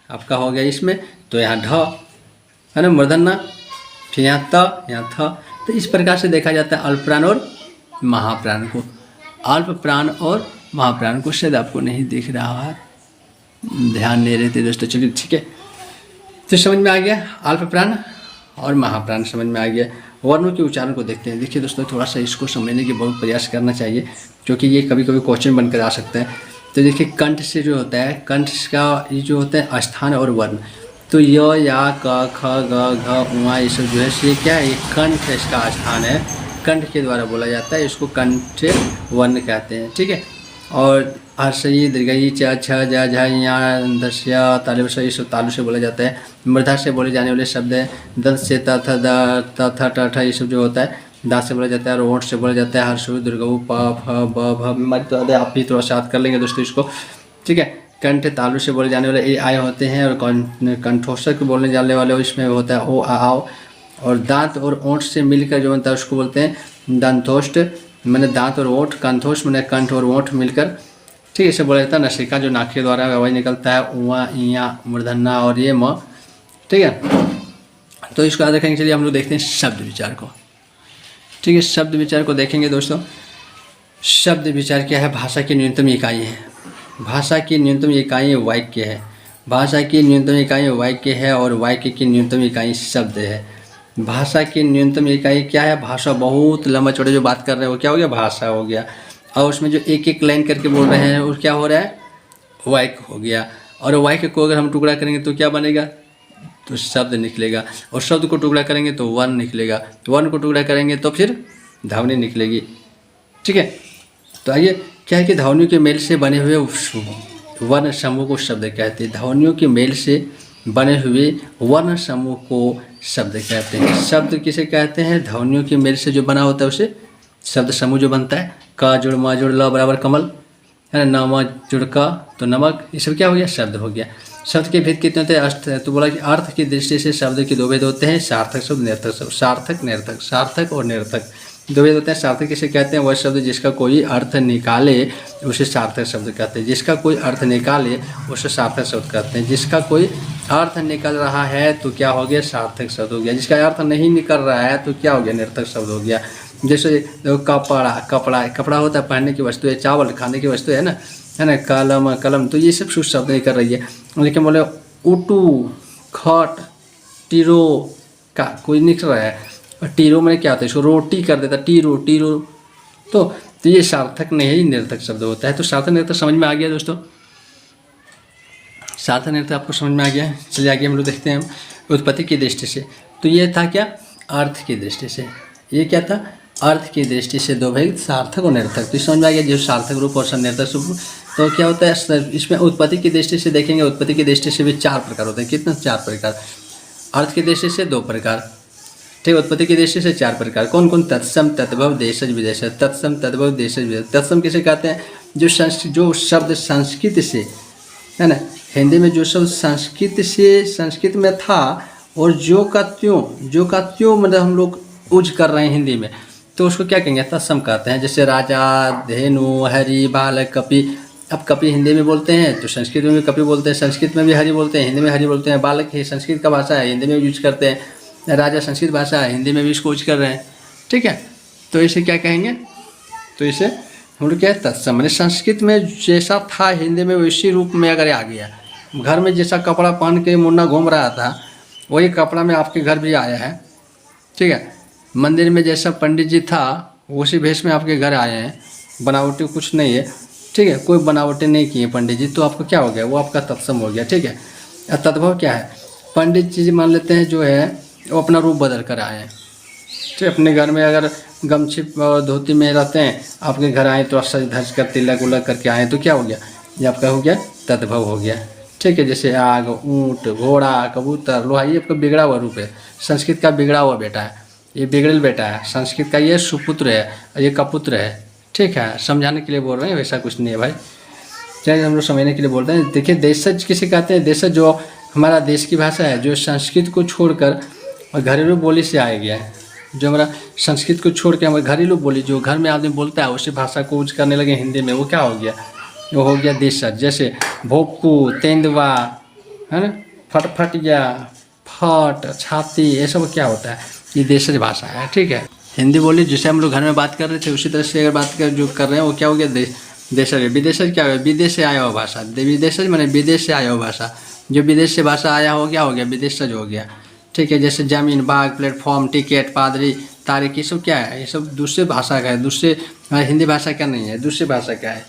आपका हो गया इसमें, तो यहाँ ढ, है ना, मूर्धन्य, फिर यहाँ त, यहाँ थ। तो इस प्रकार से देखा जाता है अल्पप्राण और महाप्राण को। अल्पप्राण और महाप्राण को शायद आपको नहीं दिख रहा है, ध्यान नहीं रहे थे दोस्तों, चलिए ठीक है। तो समझ में आ गया, अल्पप्राण और महाप्राण समझ में आ गया। वर्णों के उच्चारण को देखते हैं। देखिए दोस्तों, थोड़ा सा इसको समझने की बहुत प्रयास करना चाहिए, क्योंकि ये कभी कभी क्वेश्चन बनकर आ सकता है। तो देखिए कंठ से जो होता है, कंठ का ये जो होता है स्थान और वर्ण, तो य या क ख ग घ उ ये सब जो है, ये क्या है, ये कंठ इसका स्थान है, कंठ के द्वारा बोला जाता है, इसको कंठ वर्ण कहते हैं, ठीक है। और हर्षयी दीर्घयी च छ ज झ ञ दस्य तालु से, ये सब तालु से बोला जाता है। मृधा से बोले जाने वाले शब्द है। दंत से त थ द त थ ट ठ, ये सब जो होता है दांत से बोला जाता है। और ओंठ से बोला जाता है हर्षु दीर्घऊ प फ ब भ। मैं तो आप भी थोड़ा साथ कर लेंगे दोस्तों इसको, ठीक है। कंठ तालु से बोले जाने वाले ए आय होते हैं, और कंठोषक बोलने जाने वाले इसमें होता है ओ आ आओ। और दांत और ओंठ से मिलकर जो बनता है उसको बोलते हैं दंतोष्ट, मैंने दांत और ओंठ, कंठोष्ट मैंने कंठ और ओंठ मिलकर, ठीक है, इसे बोला जाता है नसिका, जो नाक के द्वारा आवाज निकलता है, उआ इया मूर्धन्य और ये म, ठीक है। तो इसको याद रखेंगे। चलिए हम लोग देखते हैं शब्द विचार को, ठीक है। शब्द विचार को देखेंगे दोस्तों। शब्द विचार क्या है, भाषा की न्यूनतम इकाई है। भाषा की न्यूनतम इकाई वाक्य है। भाषा की न्यूनतम इकाई वाक्य है, और वाक्य की न्यूनतम इकाई शब्द है। भाषा की न्यूनतम इकाई क्या है, भाषा बहुत लंबा चौड़ा जो बात कर रहे हैं वो क्या हो गया, भाषा हो गया। और उसमें जो एक एक लाइन करके बोल रहे हैं वो क्या हो रहा है, वाक्य हो गया। और वाक्य को अगर हम टुकड़ा करेंगे तो क्या बनेगा, तो शब्द निकलेगा। और शब्द को टुकड़ा करेंगे तो वर्ण निकलेगा। वर्ण को टुकड़ा करेंगे तो फिर ध्वनि निकलेगी, ठीक है। तो आइए, क्या है कि ध्वनियों के मेल से बने हुए वर्ण समूह को शब्द कहते हैं। ध्वनियों के मेल से बने हुए वर्ण समूह को शब्द कहते हैं। शब्द किसे कहते हैं, ध्वनियों के मेल से जो बना होता है उसे शब्द समूह जो बनता है। का जुड़ मा जुड़ ल बराबर कमल, है ना, नामा जुड़ का तो नमक, ये सब क्या हो गया, शब्द हो गया। शब्द के भेद कितने होते हैं, अर्थ है। तो बोला कि अर्थ की दृष्टि से शब्द के 2 भेद होते हैं, सार्थक शब्द, निरर्थक शब्द। सार्थक निरर्थक, सार्थक और निरर्थक 2 भेद होते हैं। सार्थक किसे कहते हैं, वह शब्द जिसका कोई अर्थ निकाले उसे सार्थक शब्द कहते हैं। जिसका कोई अर्थ निकाले उसे सार्थक शब्द कहते हैं। जिसका कोई अर्थ निकल रहा है तो क्या हो गया, सार्थक शब्द हो गया। जिसका अर्थ नहीं निकल रहा है तो क्या हो गया, निरर्थक शब्द हो गया। जैसे देखो कपड़ा, कपड़ा कपड़ा होता है पहनने की वस्तु है, चावल खाने की वस्तु है ना, कलम कलम, तो ये सब शुद्ध शब्द नहीं कर रही है। लेकिन बोले उटू खट टीरो का कोई निकल रहा है, और टीरो में क्या होता है, इसको रोटी कर देता, टीरो टीरो, तो ये सार्थक नहीं निरर्थक शब्द होता है। तो सार्थक निरर्थक समझ में आ गया दोस्तों, सार्थक निरर्थक आपको समझ में आ गया। चलिए आगे हम लोग देखते हैं उत्पत्ति की दृष्टि से। तो ये था क्या, अर्थ की दृष्टि से। ये क्या था, अर्थ की दृष्टि से 2 भेद, सार्थक और निरर्थक। तो समझ में आ गया, जो सार्थक रूप और निरर्थक रूप। तो क्या होता है इसमें, उत्पत्ति की दृष्टि से देखेंगे। उत्पत्ति की दृष्टि से भी 4 प्रकार होते हैं। कितने, 4 प्रकार। अर्थ की दृष्टि से 2 प्रकार, ठीक। उत्पत्ति की दृष्टि से 4 प्रकार। कौन कौन, तत्सम तद्भव देशज विदेश। तत्सम तद्भव देशज विदेश। तत्सम किसे कहते हैं, जो शब्द संस्कृत से, है ना, हिंदी में जो शब्द संस्कृत में था और जो का त्यों मतलब हम लोग यूज कर रहे हैं हिंदी में, तो उसको क्या कहेंगे? तत्सम कहते हैं। जैसे राजा, धेनु, हरि, बालक, कपि। अब कपि हिंदी में बोलते हैं तो संस्कृत में भी कपि बोलते हैं, संस्कृत में भी हरि बोलते हैं, हिंदी में हरि बोलते हैं। बालक ही संस्कृत का भाषा है, हिंदी में यूज करते हैं। राजा संस्कृत भाषा है, हिंदी में भी इसको यूज कर रहे हैं। ठीक है, तो इसे क्या कहेंगे? तो इसे हम लोग क्या है? तत्सम। मैंने संस्कृत में जैसा था हिंदी में वैसी रूप में अगर आ गया, घर में जैसा कपड़ा पहन के मुन्ना घूम रहा था वही कपड़ा में आपके घर भी आया है। ठीक है, मंदिर में जैसा पंडित जी था उसी भेष में आपके घर आए हैं, बनावटी कुछ नहीं है। ठीक है, कोई बनावटी नहीं किए पंडित जी, तो आपको क्या हो गया? वो आपका तत्सम हो गया। ठीक है, तद्भव क्या है? पंडित जी मान लेते हैं जो है वो अपना रूप बदल कर आए हैं। ठीक, अपने घर में अगर गमछी और धोती में रहते हैं, आपके घर आए तो सज धज कर तिलक उलक करके आए, तो क्या हो गया? ये आपका हो गया तद्भव हो गया। ठीक है, जैसे आग, ऊँट, घोड़ा, कबूतर, लोहा, ये आपका बिगड़ा हुआ रूप है, संस्कृत का बिगड़ा हुआ बेटा है, ये बिगड़ल बेटा है। संस्कृत का ये सुपुत्र है और ये कपुत्र है। ठीक है, समझाने के लिए बोल रहे हैं, वैसा कुछ नहीं है भाई, चाहे हम लोग समझने के लिए बोलते हैं। देखिए, देशज किसे कहते हैं? देशज जो हमारा देश की भाषा है, जो संस्कृत को छोड़कर और घरेलू बोली से आया गया है, जो हमारा संस्कृत को छोड़ के हमारे घरेलू बोली जो घर में आदमी बोलता है उसी भाषा को यूज करने लगे हिंदी में, वो क्या हो गया? वो हो गया देशज। जैसे भोपू, तेंदुआ, है ना, फटफटिया, फट, छाती, ये सब क्या होता है? ये देशज भाषा है। ठीक है, हिंदी बोली जिसे हम लोग घर में बात कर रहे थे उसी तरह से अगर बात कर जो कर रहे हैं वो क्या हो गया? देशज। विदेशज क्या हो गया? विदेश से आया हुआ भाषा। विदेशज माने विदेश से आया हुआ भाषा, जो विदेश से भाषा आया हो क्या हो गया? विदेशज हो गया। ठीक है, जैसे जमीन, बाग, प्लेटफॉर्म, टिकट, पादरी, तारीख, ये सब क्या है? ये सब दूसरे भाषा का है, दूसरे हिंदी भाषा का नहीं है, दूसरी भाषा का है।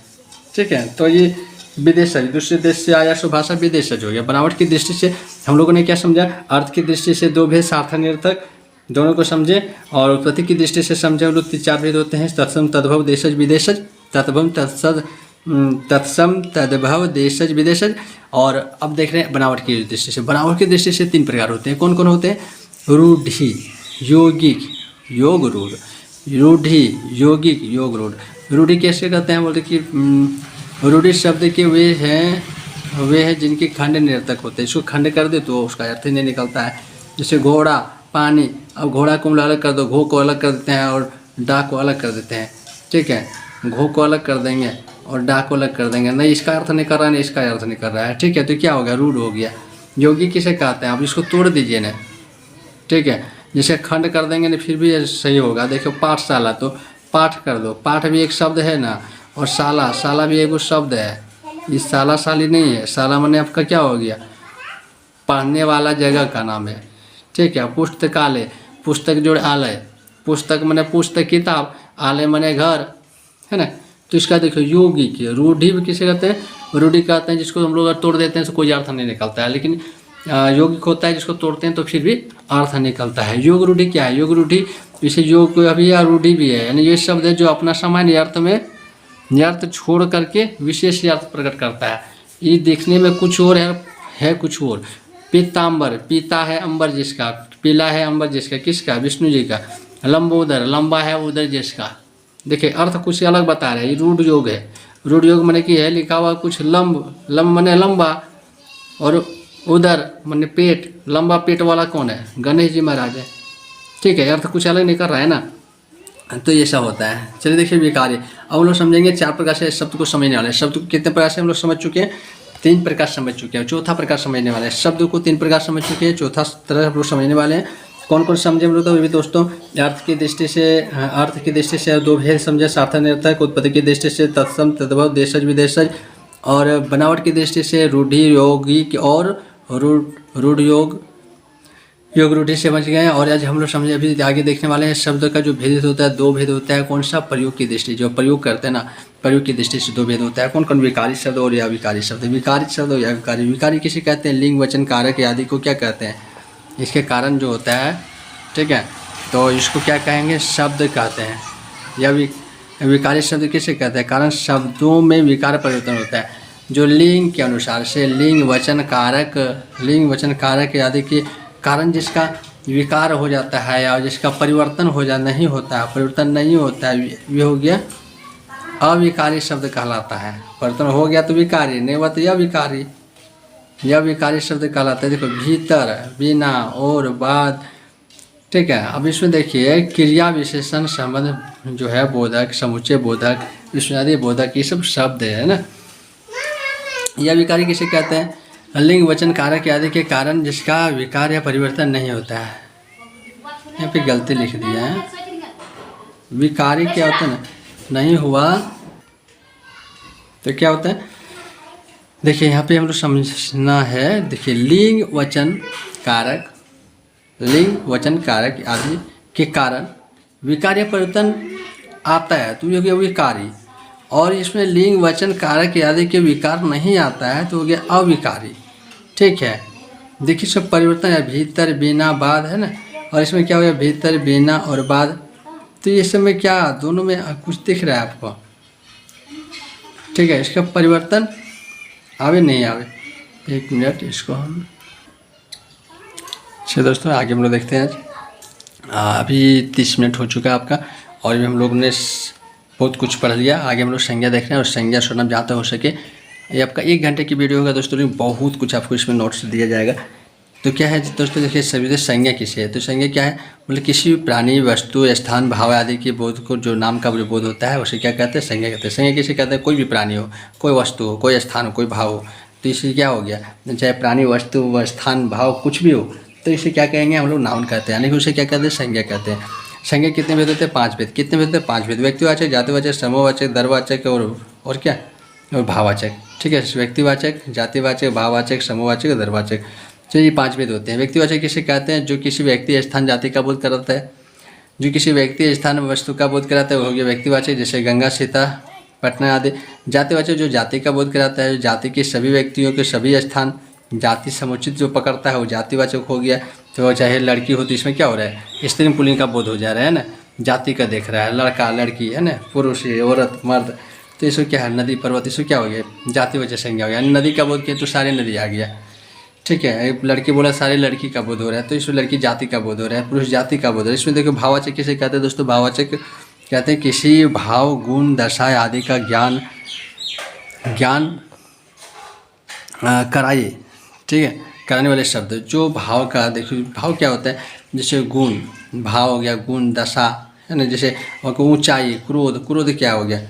ठीक है, तो ये विदेशज, दूसरे देश से आया सो भाषा विदेशज हो गया। बनावट की दृष्टि से हम लोगों ने क्या समझा? अर्थ की दृष्टि से दो भेद, सार्थक निर्थक दोनों को समझे, और उत्पत्ति की दृष्टि से समझे हम लोग 4 भेद होते हैं, तत्सम, तद्भव, देशज, विदेशज। तत्भव, तत्सम, तद्भव, देशज, विदेशज। और अब देख रहे हैं बनावट की दृष्टि से। बनावट की दृष्टि से 3 प्रकार होते हैं। कौन कौन होते हैं? रूढ़ि, यौगिक, योग रूढ़। रूढ़ि, यौगिक, योग रूढ़। रूढ़ि कैसे कहते हैं? बोलते कि रूढ़ि शब्द के वे हैं जिनके खंड निरर्थक होते हैं। इसको खंड कर दे तो उसका अर्थ ही नहीं निकलता है। जैसे घोड़ा, पानी। अब घोड़ा को अलग कर दो, घो को अलग कर देते हैं और डा को अलग कर देते हैं। ठीक है, घो को अलग कर देंगे और डा को अलग कर देंगे, नहीं इसका अर्थ नहीं कर रहा है, नहीं इसका अर्थ नहीं कर रहा है। ठीक है, तो क्या हो गया? रूढ़ हो गया। योगी किसे कहते हैं? आप इसको तोड़ दीजिए ना। ठीक है, जैसे खंड कर देंगे ना फिर भी सही होगा। देखो, पाठशाला, तो पाठ कर दो, पाठ भी एक शब्द है ना, और शाला भी एक शब्द है। ये शाला शाली नहीं है, शाला माने आपका क्या हो गया? पढ़ने वाला जगह का नाम है। ठीक है, पुस्तकालय, पुस्तक जोड़ आलय, पुस्तक माने पुस्तक किताब, आलय माने घर, है ना। तो इसका देखो यौगिक, रूढ़ि भी किसे कहते हैं? रूढ़ि कहते हैं जिसको हम लोग अगर तोड़ देते हैं तो कोई अर्थ नहीं निकलता है, लेकिन यौगिक होता है जिसको तोड़ते हैं तो फिर भी अर्थ निकलता है। योग रूढ़ि क्या है? योग रूढ़ि इसे योग भी या रूढ़ि भी है, यानी ये शब्द है जो अपना सामान्य अर्थ में अर्थ छोड़ करके विशेष अर्थ प्रकट करता है। ये देखने में कुछ और है कुछ और। पीताम्बर, पीता है अंबर जिसका, पीला है अंबर जिसका, किसका? विष्णु जी का। लंबोदर, लंबा है उदर जिसका। देखिए, अर्थ कुछ अलग बता रहे हैं। ये रूढ़ योग है। रूढ़ योग माने कि है लिखा हुआ कुछ लंब माने लंबा, और उदर माने पेट। लंबा पेट वाला कौन है? गणेश जी महाराज है। ठीक है, अर्थ कुछ अलग नहीं कर रहा है ना, तो ये सब होता है। चलिए देखिए विकार्य। अब हम लोग समझेंगे 4 प्रकार से शब्द को समझने वाले। शब्द को कितने प्रकार से हम लोग समझ चुके हैं? 3 प्रकार समझ चुके हैं। चौथा प्रकार समझने वाले हैं। शब्द को 3 प्रकार समझ चुके हैं, चौथा तरह हम लोग समझने वाले हैं। कौन कौन समझे हम लोग? तो भी दोस्तों, अर्थ की दृष्टि से 2 भेद समझे, सार्थक निर्थक। उत्पत्ति की दृष्टि से तत्सम, तद्भव, देशज, विदेशज। और बनावट की दृष्टि से रूढ़ि, यौगिक और रूढ़ योग रूढ़ि से समझ गए। और आज हम लोग समझे, अभी आगे देखने वाले हैं शब्द का जो भेद होता है, 2 भेद होता है। कौन सा? प्रयोग की दृष्टि, जो प्रयोग करते हैं ना, प्रयोग की दृष्टि से 2 भेद होता है। कौन कौन? विकारी शब्द और या विकारी शब्द। विकारी शब्द और या विकारी। विकारी किसे कहते हैं? लिंग, वचन, कारक आदि को क्या कहते हैं? इसके कारण जो होता है, ठीक है, तो इसको क्या कहेंगे? शब्द कहते हैं। या विकारी शब्द किसे कहते हैं? कारण शब्दों में विकार परिवर्तन होता है, जो लिंग के अनुसार से लिंग, वचन, कारक आदि के कारण जिसका विकार हो जाता है या जिसका परिवर्तन नहीं होता है, ये हो गया अविकारी शब्द कहलाता है। परिवर्तन हो गया तो विकारी, नहीं हुआ तो अविकारी। यह विकारी शब्द कहलाता है। देखो भीतर, बिना और बाद, ठीक है। अब इसमें देखिए क्रिया विशेषण संबंध जो है बोधक, समुच्चय बोधक, विश्वनादि बोधक, ये सब शब्द है ना। यह विकारी किसे कहते हैं? लिंग वचन कारक आदि के कारण जिसका विकार या परिवर्तन नहीं होता है। यहाँ पे गलती लिख दिया है, विकारी क्या होता है ना, नहीं हुआ तो क्या होता है। देखिए यहाँ पे हम लोग समझना है। देखिए लिंग वचन कारक, लिंग वचन कारक आदि के कारण विकार या परिवर्तन आता है तो ये हो गया विकारी, और इसमें लिंग वचन कारक आदि के विकार नहीं आता है तो हो गया अविकारी, ठीक है। देखिए सब परिवर्तन है, भीतर, बिना, बाद है ना, और इसमें क्या हो गया भीतर, बिना और बाद। तो ये सब में क्या दोनों में कुछ दिख रहा है आपको, ठीक है। इसका परिवर्तन आवे नहीं आवे। एक मिनट इसको हम, चलिए दोस्तों आगे हम लोग देखते हैं। अभी 30 मिनट हो चुका है आपका, और भी हम लोग ने बहुत कुछ पढ़ लिया। आगे हम लोग संज्ञा देख रहे हैं, और संज्ञा सर्वनाम जहाँ तक हो सके, ये आपका 1 घंटे की वीडियो होगा दोस्तों, लेकिन बहुत कुछ आपको इसमें नोट्स दिया जाएगा। तो क्या है दोस्तों, देखिए सभी संज्ञा किसे है, तो संज्ञा क्या है, मतलब किसी भी प्राणी, वस्तु, स्थान, भाव आदि के बोध को, जो नाम का जो बोध होता है उसे क्या कहते हैं, संज्ञा कहते हैं। संज्ञा किसे कहते हैं, कोई भी प्राणी हो, कोई वस्तु हो, कोई स्थान हो, कोई भाव हो, तो इसे क्या हो गया, चाहे प्राणी, वस्तु, स्थान, भाव कुछ भी हो, तो इसे क्या कहेंगे हम लोग, नाउन कहते हैं, यानी कि उसे क्या कहते हैं, संज्ञा कहते हैं। संज्ञा कितने भेद होते हैं, 5 भेद। कितने भेद होते हैं, 5 भेद। व्यक्तिवाचक, जातिवाचक, समूहवाचक, दरवाचक और क्या, और भाववाचक, ठीक है। व्यक्तिवाचक, जातिवाचक, भाववाचक, समूहवाचक, दरवाचक, तो ये 5 भेद होते हैं। व्यक्तिवाचक किसे कहते हैं, जो किसी व्यक्ति, स्थान, जाति का बोध कराता है। जो किसी व्यक्ति, स्थान, वस्तु का बोध कराता है वो हो गया व्यक्तिवाचक, जैसे गंगा, सीता, पटना आदि। जातिवाचक जो जाति का बोध कराता है, जाति के सभी व्यक्तियों के सभी स्थान, जाति समुचित जो पकड़ता है वो जातिवाचक हो गया। तो चाहे लड़की हो तो इसमें क्या हो रहा है, स्त्री पुल्लिंग का बोध हो जा रहा है ना, जाति का देख रहा है, लड़का, लड़की है ना, पुरुष, औरत, मर्द, तो इसको क्या है, नदी, पर्वत, इसको क्या हो गया, जातिवाचक संज्ञा हो गया। यानी नदी का बोध किया तो सारी नदी आ गया, ठीक है। एक लड़की बोला सारी लड़की का बोध हो रहा है, तो इसमें लड़की जाति का बोध हो रहा है, पुरुष जाति का बोध हो रहा है। इसमें देखो भाववाचक किसे कहते हैं दोस्तों, भाववाचक कहते हैं किसी भाव, गुण, दशा आदि का ज्ञान कराइए, ठीक है, कराने वाले शब्द। जो भाव का, देखिए भाव क्या होता है, जैसे गुण, भाव हो गया, गुण, दशा है ना, जैसे ऊंचाई, क्रोध, क्रोध क्या हो गया,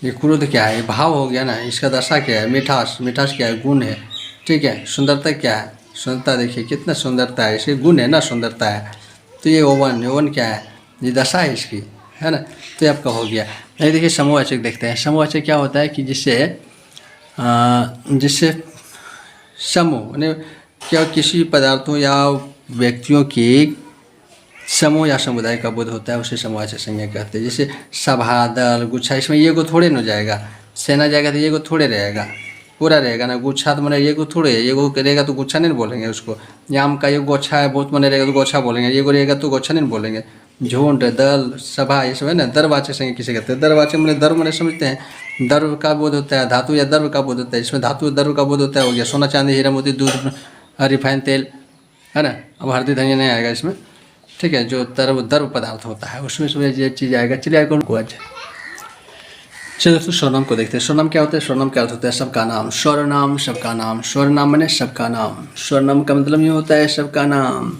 ये क्रोध क्या है, भाव हो गया ना, इसका दशा क्या है, मिठास, मिठास क्या है, गुण है, ठीक है। सुंदरता क्या है, सुंदरता देखिए कितना सुंदरता है, इसके गुण है ना, सुंदरता है। तो ये ओवन, ओवन क्या है, ये दशा है इसकी, है ना, तो ये आपका हो गया। ये देखिए समूहवाचक देखते हैं। समूहवाचक क्या होता है कि जिससे समूह यानी क्या, किसी पदार्थों या व्यक्तियों के समूह या समुदाय का बोध होता है उसे समूहवाचक संज्ञा कहते हैं। जैसे सभा, दल, गुच्छा, इसमें ये को थोड़े न जाएगा, सेना जाएगा तो ये को थोड़े रहेगा, पूरा रहेगा ना। गुच्छा तो मैंने ये को थोड़े, ये को रहेगा तो गुच्छा नहीं बोलेंगे उसको। आम का ये गोच्छा है बहुत मने रहेगा तो गोच्छा बोलेंगे, ये को रहेगा तो गोच्छा नहीं बोलेंगे। झुंड, दल, सभा, ये सब है ना, दरवाचक संज्ञा किसे कहते हैं। दरवाचक मैंने दर्व मैंने समझते हैं, दर्व का बोध होता है, धातु या दर्व का बोध होता है। इसमें धातु दर्व का बोध होता है, हो गया सोना, चांदी, हीरा मोती, दूध, रिफाइन तेल, है ना। अब हल्दी धनिया नहीं आएगा इसमें, ठीक है। जो द्रव पदार्थ होता है उसमें ये चीज़ आएगा। चलिए आएगा उनको आज। चलिए दोस्तों सर्वनाम को देखते हैं। सर्वनाम क्या होता है, सर्वनाम क्या होता है, सबका नाम। सर्वनाम सबका नाम, सर्वनाम माने सबका नाम। सर्वनाम का मतलब ये होता है सबका नाम।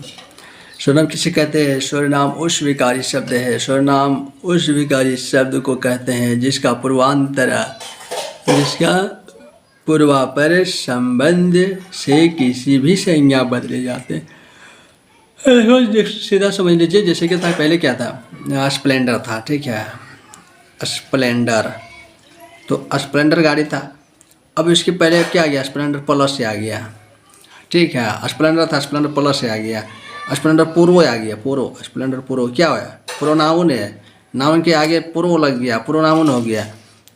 सर्वनाम किसे कहते हैं, सर्वनाम उस विकारी शब्द है, सर्वनाम उस विकारी शब्द को कहते हैं जिसका पूर्वापर संबंध से किसी भी संज्ञा बदले जाते हैं। सीधा समझ लीजिए, जैसे कि था पहले क्या था, स्प्लेंडर था, ठीक है, स्प्लेंडर, तो स्प्लेंडर गाड़ी था। अब इसके पहले क्या आ गया, स्प्लेंडर प्लस से आ गया, ठीक है। स्प्लेंडर था, स्प्लेंडर प्लस से आ गया, स्प्लेंडर प्रो आ गया, प्रो, स्प्लेंडर प्रो क्या हुआ, प्रोनाउन है, नाउन के आगे प्रो लग गया, प्रोनाउन हो गया,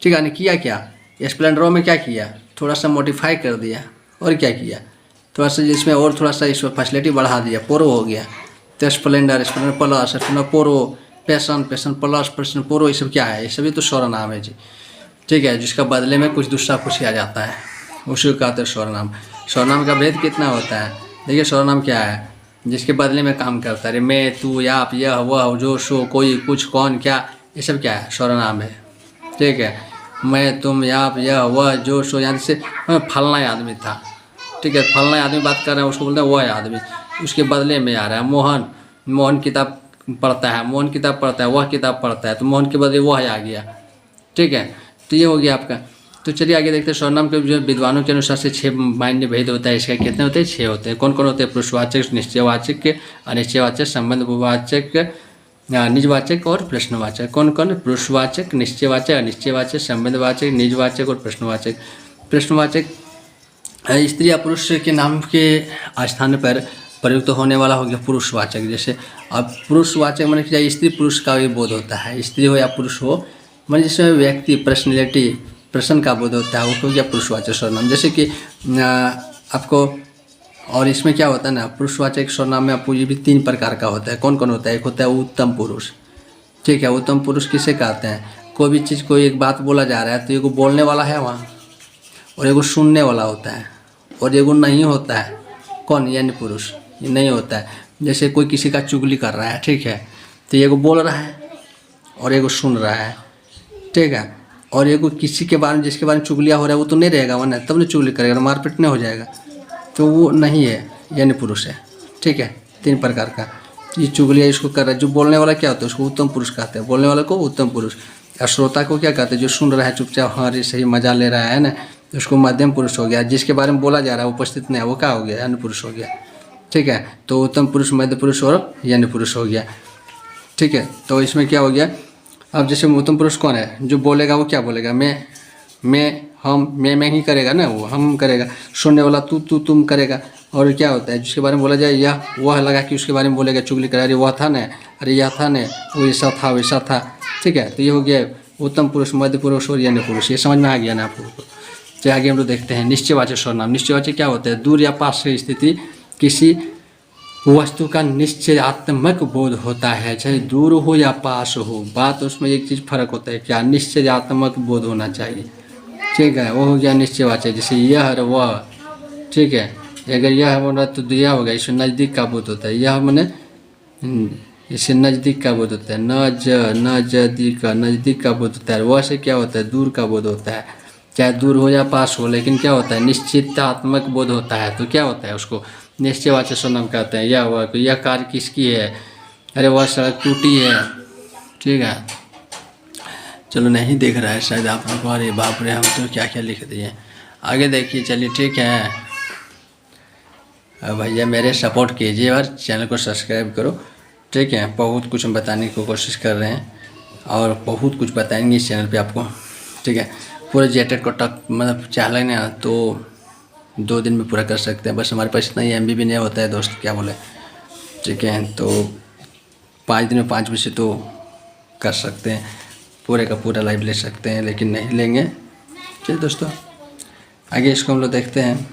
ठीक है। किया क्या, स्प्लेंडरों में क्या किया, थोड़ा सा मॉडिफाई कर दिया, और क्या किया, थोड़ा सा जिसमें और थोड़ा सा इसमें फैसिलिटी बढ़ा दिया, प्रो हो गया। तो Splendor, Splendor plus, Splendor pro, passion, passion plus, passion pro, ये सब क्या है, ये सभी तो सर्वनाम है जी, ठीक है। जिसका बदले में कुछ दूसरा कुछ आ जाता है उसी को कहते हैं सर्वनाम। सर्वनाम का भेद कितना होता है, देखिए सर्वनाम क्या है, जिसके बदले में काम करता है। मैं, तू, आप, यह, वह, जो, सो, कोई, कुछ, कौन, क्या, ये सब क्या है, सर्वनाम है, ठीक है। मैं, तुम, आप, यह, वह, जो, सो, यहाँ से फलना आदमी था, ठीक है, फलना आदमी बात कर रहा है, उसको बोलते हैं वह है आदमी, उसके बदले में आ रहा है। मोहन, मोहन किताब पढ़ता है, मोहन किताब पढ़ता है, वह किताब पढ़ता है, तो मोहन के बदले वह आ गया। ठीक है, तो ये हो गया आपका। तो चलिए आगे देखते हैं। सर्वनाम के जो विद्वानों के अनुसार से 6 मान्य भेद होता है। इसका कितने होते हैं? 6 होते हैं। कौन कौन होते हैं? पुरुषवाचक, निश्चयवाचक, अनिश्चयवाचक, संबंधवाचक, निजवाचक और प्रश्नवाचक। कौन कौन? पुरुषवाचक, निश्चयवाचक, अनिश्चयवाचक, संबंधवाचक, निजवाचक और प्रश्नवाचक। प्रश्नवाचक स्त्री या पुरुष के नाम के स्थान पर प्रयुक्त होने वाला हो गया पुरुषवाचक। जैसे अब पुरुषवाचक माने क्या? स्त्री पुरुष का भी बोध होता है, स्त्री हो या पुरुष हो, माने जिसमें व्यक्ति पर्सनैलिटी प्रश्न का बोध होता है, वो हो गया पुरुषवाचक सर्वनाम। जैसे कि आपको, और इसमें क्या होता है ना, पुरुषवाचक सर्वनाम में आपको ये भी 3 प्रकार का होता है। कौन कौन होता है? एक होता है उत्तम पुरुष। ठीक है, उत्तम पुरुष किसे कहते हैं? कोई भी चीज़, कोई एक बात बोला जा रहा है तो एगो बोलने वाला है वहाँ, और एगो सुनने वाला होता है, और एगो नहीं होता है। कौन? यानी पुरुष। ये नहीं होता है। जैसे कोई किसी का चुगली कर रहा है, ठीक है, तो एगो बोल रहा है और एगो सुन रहा है। ठीक है, और एगो किसी के बारे में, जिसके बारे में चुगलिया हो रहा है, वो तो नहीं रहेगा वरना, तब नहीं चुगली करेगा, मारपीट नहीं हो जाएगा, तो वो नहीं है, यानी पुरुष है। ठीक है, 3 प्रकार का। ये चुगलिया इसको कर रहा है, जो बोलने वाला क्या होता है? उसको उत्तम पुरुष कहते हैं, बोलने वाले को उत्तम पुरुष। और श्रोता को क्या कहते हैं? जो सुन रहा है चुपचाप, हाँ रे सही मजा ले रहा है ना, तो उसको मध्यम पुरुष हो गया। जिसके बारे में बोला जा रहा है उपस्थित नहीं है, वो क्या हो गया? यानी पुरुष हो गया। ठीक है, तो उत्तम पुरुष, मध्य पुरुष और यानी पुरुष हो गया। ठीक है, तो इसमें क्या हो गया? अब जैसे उत्तम पुरुष कौन है? जो बोलेगा वो क्या बोलेगा? मैं, हम, मैं ही करेगा ना, वो हम करेगा। सुनने वाला तू, तुम करेगा। और क्या होता है? जिसके बारे में बोला जाए यह, वह लगा कि उसके बारे में बोलेगा, चुगली करेगा, अरे वह था ना, अरे यह था ना, वो ऐसा था वैसा था। ठीक है, तो ये हो गया उत्तम पुरुष, मध्य पुरुष और यानी पुरुष। ये समझ में आ गया ना आपको? तो आगे हम लोग देखते हैं निश्चयवाचक सर्वनाम। निश्चयवाचक क्या होता है? दूर या पास से स्थिति किसी वस्तु का निश्चयात्मक बोध होता है, चाहे दूर हो या पास हो। बात उसमें एक चीज़ फर्क होता है, क्या? निश्चयात्मक बोध होना चाहिए। ठीक है, वो हो गया निश्चयवाचक। जैसे यह और वह। ठीक है, अगर यह बोला तो यह हो गया, इसमें नज़दीक का बोध होता है। यह मैंने इससे नज़दीक का बोध होता है। नज़दीक का बोध होता है। वह से क्या होता है? दूर का बोध होता है, चाहे दूर हो या पास हो, लेकिन क्या होता है? निश्चितात्मक बोध होता है। तो क्या होता है? उसको निश्चयवाचक सर्वनाम कहते हैं। यह कार किसकी है? अरे वह सड़क टूटी है। ठीक है, चलो नहीं देख रहा है शायद आप लोग। अरे बाप रे, हम तो क्या क्या लिख दिए। आगे देखिए, चलिए ठीक है। भैया मेरे सपोर्ट कीजिए और चैनल को सब्सक्राइब करो। ठीक है, बहुत कुछ हम बताने की कोशिश कर रहे हैं और बहुत कुछ बताएंगे इस चैनल पे आपको। ठीक है, पूरे जेटेड को मतलब चाह लेना तो 2 दिन में पूरा कर सकते हैं। बस हमारे पास इतना ही MB भी नहीं होता है दोस्त, क्या बोले। ठीक है, तो 5 दिन में 5 विषय तो कर सकते हैं, पूरे का पूरा लाइव ले सकते हैं, लेकिन नहीं लेंगे। चलिए दोस्तों, आगे इसको हम लोग देखते हैं।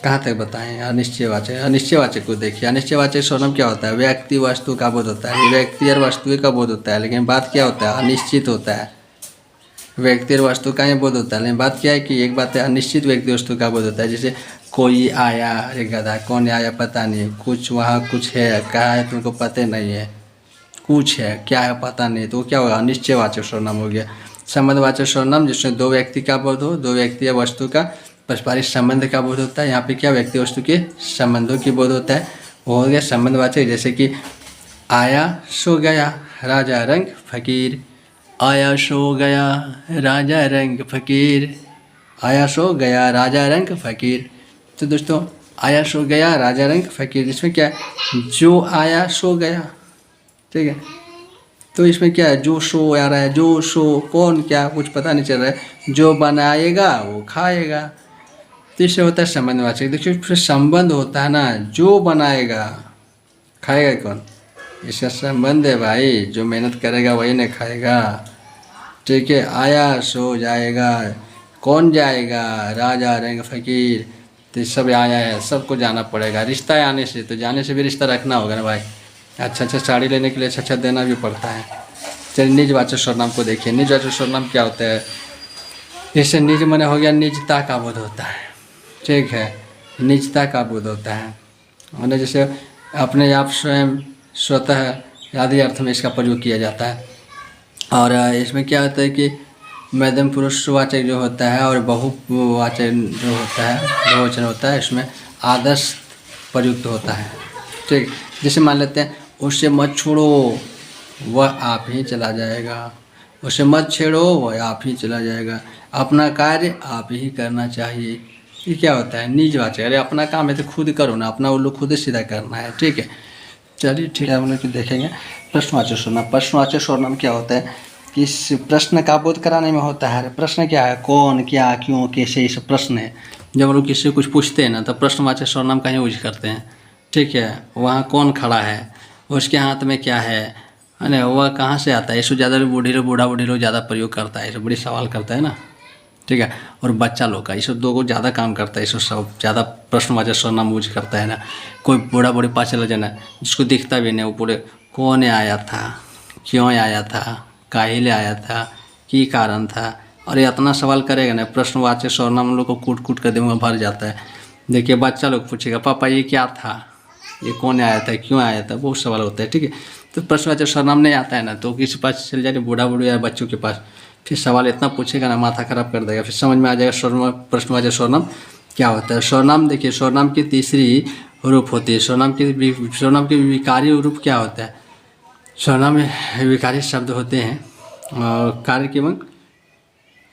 कहाँ तक बताएं? अनिश्चयवाचक। अनिश्चयवाचक को देखिए। अनिश्चयवाचक सर्वनाम क्या होता है? व्यक्ति वस्तु का बोध होता है। व्यक्ति और वस्तु का बोध होता है, लेकिन बात क्या होता है? अनिश्चित होता है। व्यक्ति और वस्तु का ही बोध होता है, लेकिन बात क्या है कि एक बात है, अनिश्चित व्यक्ति वस्तु का बोध होता है। जैसे कोई आया, अरे गधा, कौन आया पता नहीं, कुछ वहाँ कुछ है, कहाँ है तुमको पता नहीं है, कुछ है, क्या है पता नहीं, तो क्या होगा? अनिश्चयवाचक सर्वनाम हो गया। संबंधवाचक सर्वनाम जिसमें 2 व्यक्ति का बोध हो, 2 व्यक्ति या वस्तु का पारस्परिक संबंध का बोध होता है। यहाँ पे क्या? व्यक्ति वस्तु के संबंधों की बोध होता है, वो हो गया संबंधवाचक। जैसे कि आया सो गया राजा रंग फकीर, आया सो गया राजा रंग फकीर, आया सो गया राजा रंग फकीर। तो दोस्तों, आया सो गया राजा रंग फकीर, इसमें क्या है? जो आया सो गया। ठीक है, तो इसमें क्या है? जो सो आ रहा है, जो सो, कौन, क्या, कुछ पता नहीं चल रहा है। जो बनाएगा वो खाएगा, तो इससे होता है संबंधवाचक। देखिए फिर संबंध होता है ना, जो बनाएगा खाएगा कौन? इसका संबंध है भाई, जो मेहनत करेगा वही नहीं खाएगा। ठीक है, आया सो जाएगा, कौन जाएगा? राजा रंग फकीर। तो सब आया है, सबको जाना पड़ेगा। रिश्ता है आने से, तो जाने से भी रिश्ता रखना होगा ना भाई। अच्छा साड़ी लेने के लिए अच्छा देना भी पड़ता है। चलिए निजवाचक सर्वनाम को देखिए। निजवाचक सर्वनाम क्या होता है? जैसे निज माने हो गया निजता का बोध होता है। ठीक है, निजता का बोध होता है, माने जैसे अपने आप स्वयं स्वतः आदि अर्थ में इसका प्रयोग किया जाता है। और इसमें क्या होता है कि मध्यम पुरुषवाचक जो होता है और बहुवाचक जो होता है, बहुवचन होता है, इसमें आदर्श प्रयुक्त होता है। ठीक, जैसे मान लेते हैं उससे मत छोड़ो वह आप ही चला जाएगा, उसे मत छेड़ो वह आप ही चला जाएगा, अपना कार्य आप ही करना चाहिए। ये क्या होता है? निजवाचक। अरे अपना काम है तो खुद करो ना, अपना वो लोग खुद सीधा करना है। ठीक है, चलिए ठीक है, हम लोग देखेंगे प्रश्नवाचक सर्वनाम। प्रश्नवाचक सर्वनाम क्या होता है कि इस प्रश्न का बोध कराने में होता है। प्रश्न क्या है? कौन, क्या, क्यों, कैसे, ये सब प्रश्न है। जब हम लोग किसी से कुछ पूछते हैं ना तो प्रश्नवाचक सर्वनाम का ही यूज करते हैं। ठीक है, वहाँ कौन खड़ा है, उसके हाथ में क्या है ना, वह कहाँ से आता है, इसको ज़्यादा बूढ़ा बूढ़ी लोग ज़्यादा प्रयोग करता है, ये सब बड़ी सवाल करता है ना। ठीक है, और बच्चा लोग का, ये सब दो को ज़्यादा काम करता है, ये सब ज़्यादा प्रश्नवाचक सर्वनाम यूज करता है ना। कोई बूढ़ा बूढ़ी पास चला जाना, जिसको दिखता भी नहीं, वो पूरे कौन आया था, क्यों आया था, काहे आया था, की कारण था, और ये इतना सवाल करेगा ना, प्रश्नवाचक सर्वनाम हम लोग को कूट कूट कर दिमाग भर जाता है। देखिए बच्चा लोग पूछेगा पापा ये क्या था, ये कौन आया था, क्यों आया था, बहुत सवाल होता है। ठीक है, तो प्रश्नवाचक सर्वनाम नहीं आता है ना तो किसी पास चल जाए, बूढ़ा बूढ़ी या बच्चों के पास, फिर सवाल इतना पूछेगा ना माथा खराब कर देगा, फिर समझ में आ जाएगा सर्वनाम, प्रश्नवाचक सर्वनाम क्या होता है। सर्वनाम देखिए, सर्वनाम की तीसरी रूप होती है। सर्वनाम के विकारी रूप क्या होता है? सर्वनाम में विकारी शब्द होते हैं और कार्य के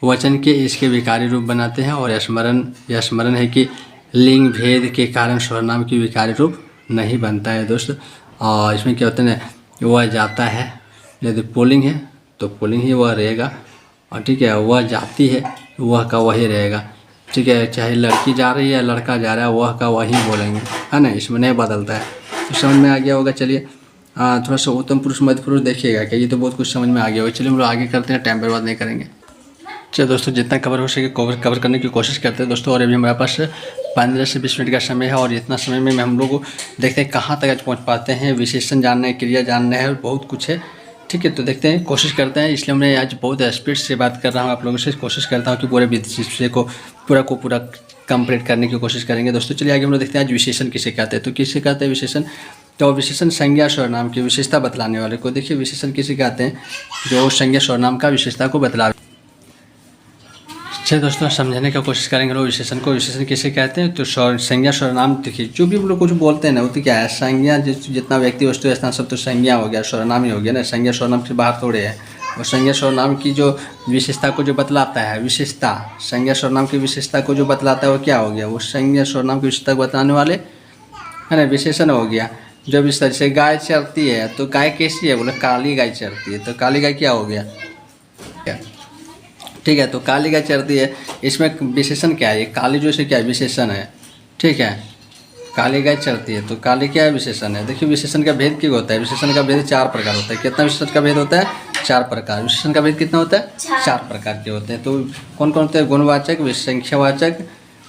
वचन के इसके विकारी रूप बनाते हैं। और स्मरण है कि लिंग भेद के कारण सर्वनाम की विकारी रूप नहीं बनता है दोस्त। और इसमें क्या होता है ना, वह जाता है, यदि पुल्लिंग है तो पुल्लिंग ही वह रहेगा, और ठीक है वह जाती है वह का वही रहेगा। ठीक है, चाहे लड़की जा रही है लड़का जा रहा है, वह का वही बोलेंगे, है ना, इसमें नहीं बदलता है। तो समझ में आ गया होगा। चलिए थोड़ा सा उत्तम पुरुष मध्य पुरुष देखिएगा कि ये तो बहुत कुछ समझ में आ गया होगा। चलिए हम लोग आगे करते हैं, टाइम बर्बाद नहीं करेंगे। चलिए दोस्तों, जितना कवर हो सके कवर करने की कोशिश करते हैं दोस्तों। और अभी हमारे पास 15 से 20 मिनट का समय है, और इतना समय में हम लोग देखते हैं कहाँ तक पहुँच पाते हैं। विशेषण जानना है, क्रिया जानना है, बहुत कुछ है। ठीक है, तो देखते हैं, कोशिश करते हैं। इसलिए मैं आज बहुत स्पीड से बात कर रहा हूँ आप लोगों से। कोशिश करता हूँ कि पूरे विषय को पूरा कंप्लीट करने की कोशिश करेंगे दोस्तों। चलिए आगे हम लोग देखते हैं आज विशेषण किसे कहते हैं। तो किसे कहते हैं विशेषण? तो विशेषण संज्ञा सर्वनाम की विशेषता बतलाने वाले को। देखिए विशेषण किसे कहते हैं? जो संज्ञा सर्वनाम का विशेषता को बतला। चलिए दोस्तों, समझने का कोशिश करेंगे लोग विशेषण को। विशेषण किसे कहते हैं? तो संज्ञा सर्वनाम। देखिए जो भी हम लोग कुछ बोलते हैं ना, वो तो क्या है, संज्ञा जितना व्यक्ति वस्तु स्थान सब तो संज्ञा हो गया, सर्वनाम ही हो गया ना। संज्ञा सर्वनाम से बाहर थोड़े है। और संज्ञा सर्वनाम की जो विशेषता को जो बतलाता है, विशेषता, संज्ञा सर्वनाम की विशेषता को जो बतलाता है वो क्या हो गया? वो संज्ञा सर्वनाम की विशेषता को बताने वाले है ना, विशेषण हो गया। जब इस तरह से गाय चरती है तो गाय कैसी है? बोले काली गाय चरती है, तो काली गाय क्या हो गया? ठीक है, तो काली गाय चरती है, इसमें विशेषण क्या है? ये काली जो से क्या है? विशेषण है। ठीक है, काली गाय चरती है तो काली क्या है? विशेषण है। देखिए विशेषण का भेद क्यों होता है? विशेषण का भेद 4 प्रकार होता है। कितना विशेषण का भेद होता है? 4 प्रकार। विशेषण का भेद कितना होता है? 4 प्रकार के होते हैं। तो कौन कौन होते हैं? गुणवाचक, संख्यावाचक,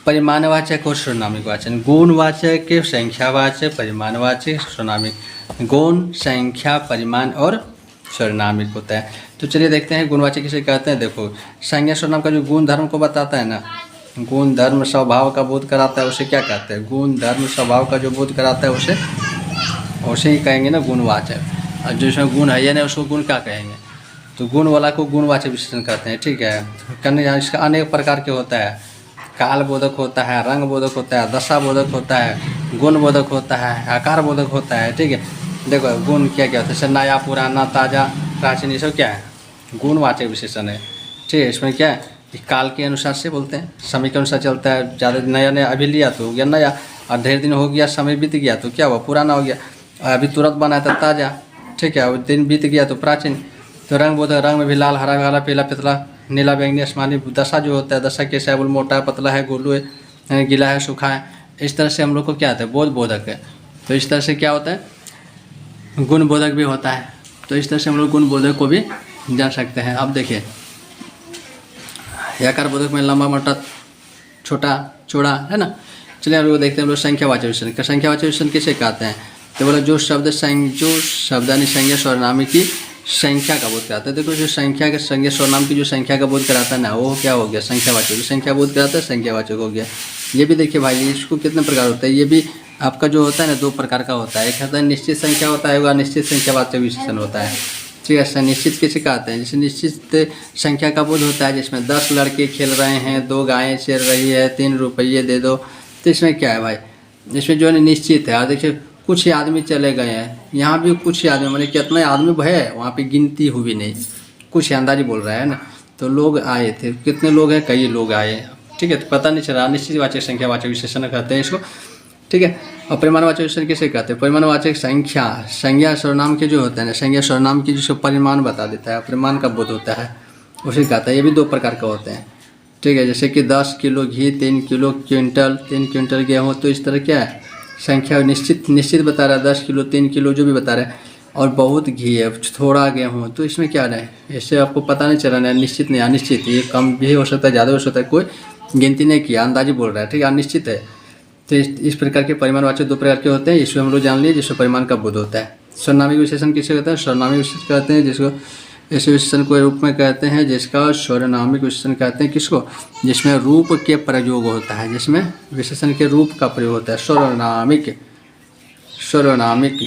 परिमाणवाचक और सर्वनामिक वाचक। गुणवाचक, संख्यावाचक, परिमाणवाचक, सर्वनामिक। गुण, संख्या, परिमाण और सर्वनामिक होता है। तो चलिए देखते हैं गुणवाचक किसे कहते हैं। देखो संज्ञा सर्वनाम का जो गुण धर्म को बताता है ना, गुण धर्म स्वभाव का बोध कराता है, उसे क्या कहते हैं? गुण धर्म स्वभाव का जो बोध कराता है उसे ही कहेंगे ना गुणवाचक। और जो इसमें गुण है या नहीं उसको गुण क्या कहेंगे? तो गुण वाला को गुणवाचक विशेषण कहते हैं। ठीक है, करने इसका अनेक प्रकार के होता है। काल बोधक होता है, रंग बोधक होता है, दशा बोधक होता है, गुण बोधक होता है, आकार बोधक होता है। ठीक है, देखो गुण क्या क्या होता है? जैसे नया, पुराना, ताज़ा, प्राचीन, ये सब क्या है? गुणवाचक विशेषण है। ठीक है, इसमें क्या है? काल के अनुसार से बोलते हैं, समय के अनुसार चलता है। ज़्यादा नया अभी लिया तो हो गया नया, और ढेर दिन हो गया, समय बीत गया तो क्या हुआ? पुराना हो गया। अभी तुरंत बनाया था ताज़ा। ठीक है, दिन बीत गया तो प्राचीन। तो रंग बोधक, रंग में भी लाल, हरा, काला, पीला, पतला, नीला, बैंगनी, आसमानी। दशा जो होता है, दशा कैसा है? बोल मोटा है, पतला है, गोलू है, गीला है, सूखा है। इस तरह से हम लोग को क्या आता है? बोध बोधक है। तो इस तरह से क्या होता है? गुण बोधक भी होता है। तो इस तरह से हम लोग गुण बोधक को भी जान सकते हैं। अब देखिए आकार बोधक में लंबा, मोटा, छोटा, चौड़ा, है ना। चलिए हम लोग देखते हैं हम लोग संख्यावाचक विशेषण। संख्यावाचक विशेषण किसे कहते हैं? तो बोला जो शब्द यानी संज्ञा सर्वनाम की संख्या का बोध कराता है। देखो जो संख्या के संज्ञा सर्वनाम की जो संख्या का बोध कराता है ना, वो क्या हो गया? संख्यावाचक। जो संख्या बोध कराता है संख्यावाचक हो गया। ये भी देखिए भाई, इसको कितने प्रकार होता है? ये भी आपका जो होता है ना 2 प्रकार का होता है। एक होता है निश्चित संख्या होता है, वह निश्चित संख्यावाचक विशेषण होता है। ठीक है, निश्चित किसे कहते हैं? जैसे निश्चित संख्या का बोध होता है जिसमें 10 लड़के खेल रहे हैं, 2 गायें चर रही है, 3 रुपये दे दो। तो इसमें क्या है भाई? इसमें जो है निश्चित है। और देखिए कुछ ही आदमी चले गए हैं, यहाँ भी कुछ ही आदमी, मैंने कितना आदमी है वहाँ पे गिनती हुई नहीं, कुछ ही अंदाजी बोल रहा है ना। तो लोग आए थे, कितने लोग हैं, कई लोग आए, ठीक है। तो पता नहीं चला, निश्चितवाचक संख्यावाचक विशेषण कहते हैं इसको, ठीक है। और परिमाणवाचक विशेषण किसे कहते हैं? परिमाणवाचक संख्या, संज्ञा सर्वनाम के जो होते हैं ना, संज्ञा सर्वनाम की जिसको परिमाण बता देता है, परिमाण का बोध होता है, उसे कहता है। ये भी 2 प्रकार के होते हैं, ठीक है। जैसे कि 10 किलो घी, 3 किलो क्विंटल, 3 क्विंटल गेहूँ, तो इस तरह क्या है संख्या निश्चित बता रहा है, 10 किलो 3 किलो जो भी बता रहा है। और बहुत घी है, थोड़ा गेहूँ, तो इसमें क्या है, इससे आपको पता नहीं चला ना, निश्चित नहीं अनिश्चित, ये कम भी हो सकता है, ज़्यादा हो सकता है, कोई गिनती नहीं किया, अंदाजी बोल रहा है, ठीक है, अनिश्चित है। तो इस प्रकार के परिमाणवाचक 2 प्रकार के होते हैं, इसको हम लोग जान लिए, जिसको परिमाण का बोध होता है। सर्वनामिक विशेषण किसे कहते हैं? सर्वनामिक विशेषण कहते हैं जिसको, इस विशेषण को रूप में कहते हैं जिसका सर्वनामिक विशेषण कहते हैं किसको? जिसमें रूप के प्रयोग होता है, जिसमें विशेषण के रूप का प्रयोग होता है। सर्वनामिक, सर्वनामिक,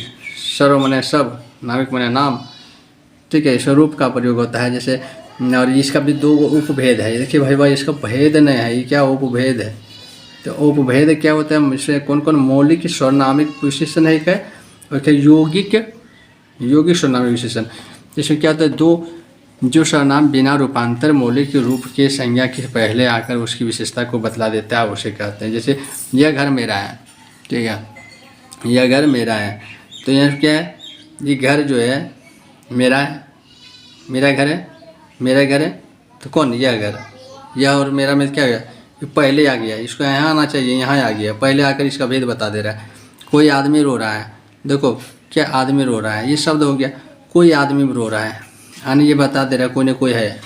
सर्व माने सब, नामिक माने नाम, ठीक है। स्वरूप का प्रयोग होता है जैसे, और इसका भी 2 उपभेद है। देखिए भाई इसका भेद नहीं है, ये क्या उपभेद है। तो उपभेद क्या होता है, इसमें कौन कौन मौलिक सर्वनामिक विशेषण है क्या, और क्या यौगिक सर्वनामिक विशेषण। इसमें क्या होता है, 2 जो सर्वनाम बिना रूपांतर मौलिक रूप के संज्ञा के पहले आकर उसकी विशेषता को बतला देता है, उसे कहते हैं। जैसे यह घर मेरा है, ठीक है, यह घर मेरा है, तो यह क्या है, ये घर जो है मेरा है, मेरा घर है, मेरा घर है, तो कौन, यह घर, यह और मेरा में क्या गया, ये पहले आ गया, इसको यहाँ आना चाहिए, यहाँ आ गया, पहले आकर इसका भेद बता दे रहा है। कोई आदमी रो रहा है, देखो क्या आदमी रो रहा है, ये शब्द हो गया, कोई आदमी रो रहा है, यानी ये बता दे रहा है कोई ना कोई है,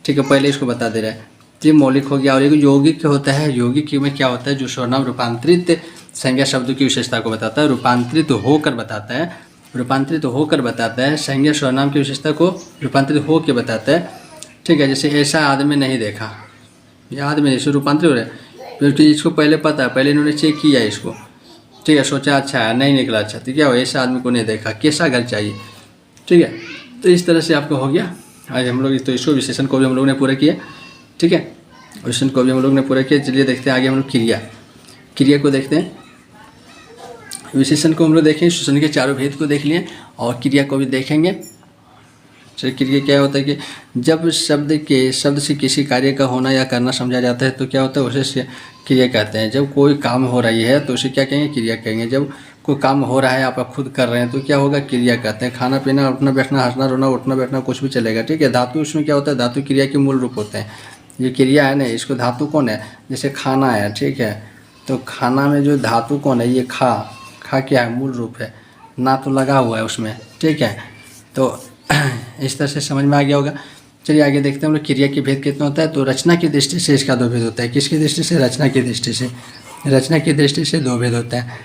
ठीक है, पहले इसको बता दे रहा है, तो ये मौलिक हो गया। और एक यौगिक होता है, यौगिक में क्या होता है, जो सर्वनाम रूपांतरित संज्ञा शब्द की विशेषता को बताता है, रूपांतरित होकर बताता है, रूपांतरित होकर बताता है, संज्ञा सर्वनाम की विशेषता को रूपांतरित होकर बताता है, ठीक है। जैसे ऐसा आदमी नहीं देखा, ये आदमी इसको रूपांतरित हो रहा है, क्योंकि इसको पहले पता है, पहले इन्होंने चेक किया इसको, ठीक है, सोचा अच्छा है, नहीं निकला अच्छा, तो क्या हो, ऐसा आदमी को नहीं देखा, कैसा घर चाहिए, ठीक है। तो इस तरह से आपको हो गया। आज हम लोग तो इसको विशेषण को भी हम लोग ने पूरा किया, ठीक है, विशेषण को भी हम लोग ने पूरा किया। चलिए देखते हैं आगे हम लोग क्रिया को देखते हैं। विशेषण को हम लोग देखें, विशेषण के 4 भेद को देख लिए और क्रिया को भी देखेंगे। चलिए क्रिया क्या होता है कि जब शब्द से किसी कार्य का होना या करना समझा जाता है तो क्या होता है, उसे क्रिया कहते हैं। जब कोई काम हो रही है तो उसे क्या कहेंगे, क्रिया कहेंगे। जब कोई काम हो रहा है आप खुद कर रहे हैं तो क्या होगा, क्रिया कहते हैं। खाना पीना, उठना बैठना, हंसना रोना, उठना बैठना, कुछ भी चलेगा, ठीक है। धातु उसमें क्या होता है, धातु क्रिया के मूल रूप होते हैं। ये क्रिया है ना, इसको धातु कौन है, जैसे खाना है, ठीक है, तो खाना में जो धातु कौन है, ये खा क्या है, मूल रूप है, ना तो लगा हुआ है उसमें, ठीक है। तो इस तरह से समझ में आ गया होगा। चलिए आगे देखते हैं हम लोग क्रिया के भेद कितना होता है। तो रचना की दृष्टि से इसका 2 भेद होता है। किसकी दृष्टि से, रचना की दृष्टि से। रचना की दृष्टि से 2 भेद होता है,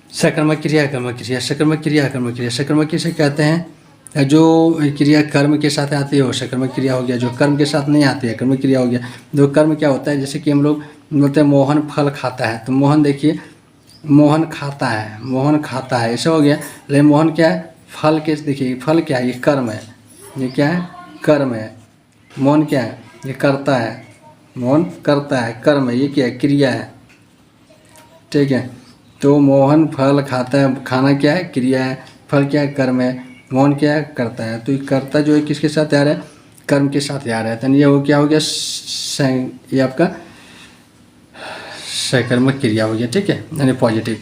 सकर्मक क्रिया, अकर्मक क्रिया। सकर्मक क्रिया, अकर्मक क्रिया। सकर्मक किसे कहते हैं, जो क्रिया कर्म के साथ आती है वो सकर्मक क्रिया हो गया, जो कर्म के साथ नहीं आती है कर्मक क्रिया हो गया। जो कर्म क्या होता है, जैसे कि हम लोग बोलते हैं मोहन फल खाता है, तो मोहन देखिए, मोहन खाता है, ऐसा हो गया। लेकिन मोहन क्या है, फल के, देखिए फल क्या है, ये कर्म है, ये क्या है, कर्म है। मोहन क्या है, ये करता है, मोहन करता है, कर्म है, ये क्या है, क्रिया है, ठीक है। तो मोहन फल खाता है, खाना क्या है, क्रिया है, फल क्या है, कर्म है, मोहन क्या है, करता है। तो ये कर्ता जो है किसके साथ आ रहा है, कर्म के साथ आ रहा है। तो ये वो क्या हो गया, ये आपका सकर्मक क्रिया हो गया, ठीक है, यानी पॉजिटिव।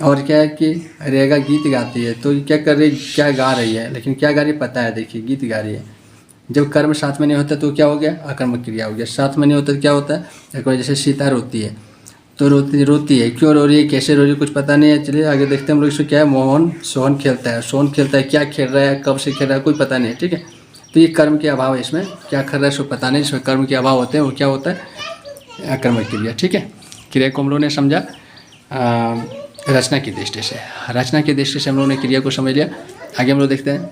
और क्या है कि रेगा गीत गाती है, तो क्या कर रही, क्या गा रही है, लेकिन क्या गा रही पता है, देखिए गीत गा रही है। जब कर्म साथ में नहीं होता तो क्या हो गया, अकर्मक क्रिया हो गया। साथ में नहीं होता तो क्या होता है, एक बार जैसे सीता रोती है, तो रोती है, क्यों रो रही है, कैसे रो रही है, कुछ पता नहीं है। चलिए आगे देखते हैं हम लोग। इसको क्या है, मोहन सोहन खेलता है, सोहन खेलता है, क्या खेल रहा है, कब से खेल रहा है, कोई पता नहीं है, ठीक है। तो ये कर्म के अभाव है, इसमें क्या कर रहा है इसको पता नहीं, इसमें कर्म के अभाव होते हैं, वो क्या होता है, अकर्मक क्रिया, ठीक है। क्रिया को हम लोगों ने समझा रचना की दृष्टि से। रचना की दृष्टि से हम लोगों ने क्रिया को समझ लिया। आगे हम लोग देखते हैं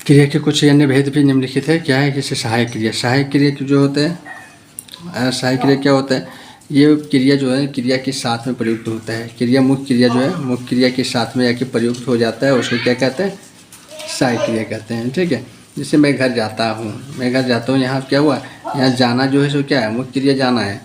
क्रिया के कुछ अन्य भेद भी निम्नलिखित है। क्या है, जैसे सहायक क्रिया। सहायक क्रिया जो होते हैं, सहायक क्रिया क्या होता है, ये क्रिया जो है क्रिया के साथ में प्रयुक्त होता है। क्रिया मुख्य क्रिया जो है मुख्य क्रिया के साथ में आके प्रयुक्त हो जाता है, उसको क्या कहते हैं, सहायक क्रिया कहते हैं, ठीक है। जैसे मैं घर जाता हूँ, यहाँ क्या हुआ, यहाँ जाना जो है सो क्या है, मुख्य क्रिया जाना है,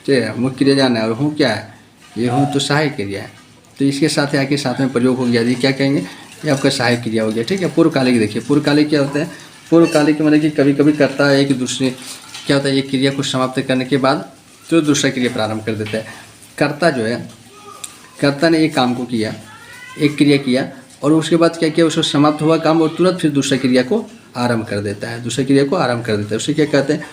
ठीक है, मुख्य क्रिया जाना है। और हूँ क्या है, ये हो तो सहायक क्रिया है, तो इसके साथ आके साथ में प्रयोग हो गया, ये क्या कहेंगे, ये आपका सहायक क्रिया हो गया। ठीक है। पूर्वकालिक देखिए, पूर्वकालिक क्या होता है, पूर्वकालिक मतलब कि कभी कभी करता है एक दूसरे, क्या होता है, एक क्रिया को समाप्त करने के बाद तो दूसरा क्रिया प्रारंभ कर देता है। कर्ता जो है, कर्ता ने एक काम को किया, एक क्रिया किया और उसके बाद क्या किया, उसको समाप्त हुआ काम और तुरंत फिर दूसरा क्रिया को आरंभ कर देता है, दूसरी क्रिया को आरंभ कर देता है। उसे क्या कहते हैं,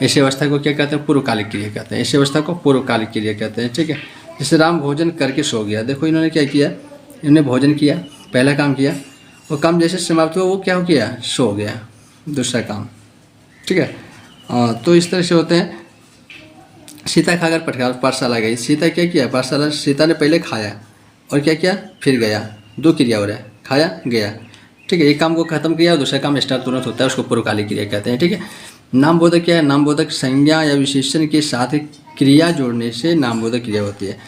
ऐसी अवस्था को क्या कहते हैं, पूर्वकालिक क्रिया कहते हैं। ऐसी अवस्था को पूर्वकालिक क्रिया कहते हैं। ठीक है। जैसे राम भोजन करके सो गया, देखो इन्होंने क्या किया, इन्होंने भोजन किया, पहला काम किया, वो काम जैसे समाप्त हुआ वो क्या हो गया, सो गया, दूसरा काम। ठीक है। तो इस तरह से होते हैं। सीता खाकर पाठशाला गई, सीता क्या किया, पाठशाला, सीता ने पहले खाया और क्या किया, फिर गया, दो क्रिया हो रहा है, खाया गया। ठीक है। एक काम को खत्म किया और दूसरा काम स्टार्ट तुरंत होता है, उसको पूर्वकालिक क्रिया कहते हैं। ठीक है। नामबोधक क्या है, नामबोधक संज्ञा या विशेषण के साथ क्रिया जोड़ने से नामबोधक क्रिया होती है।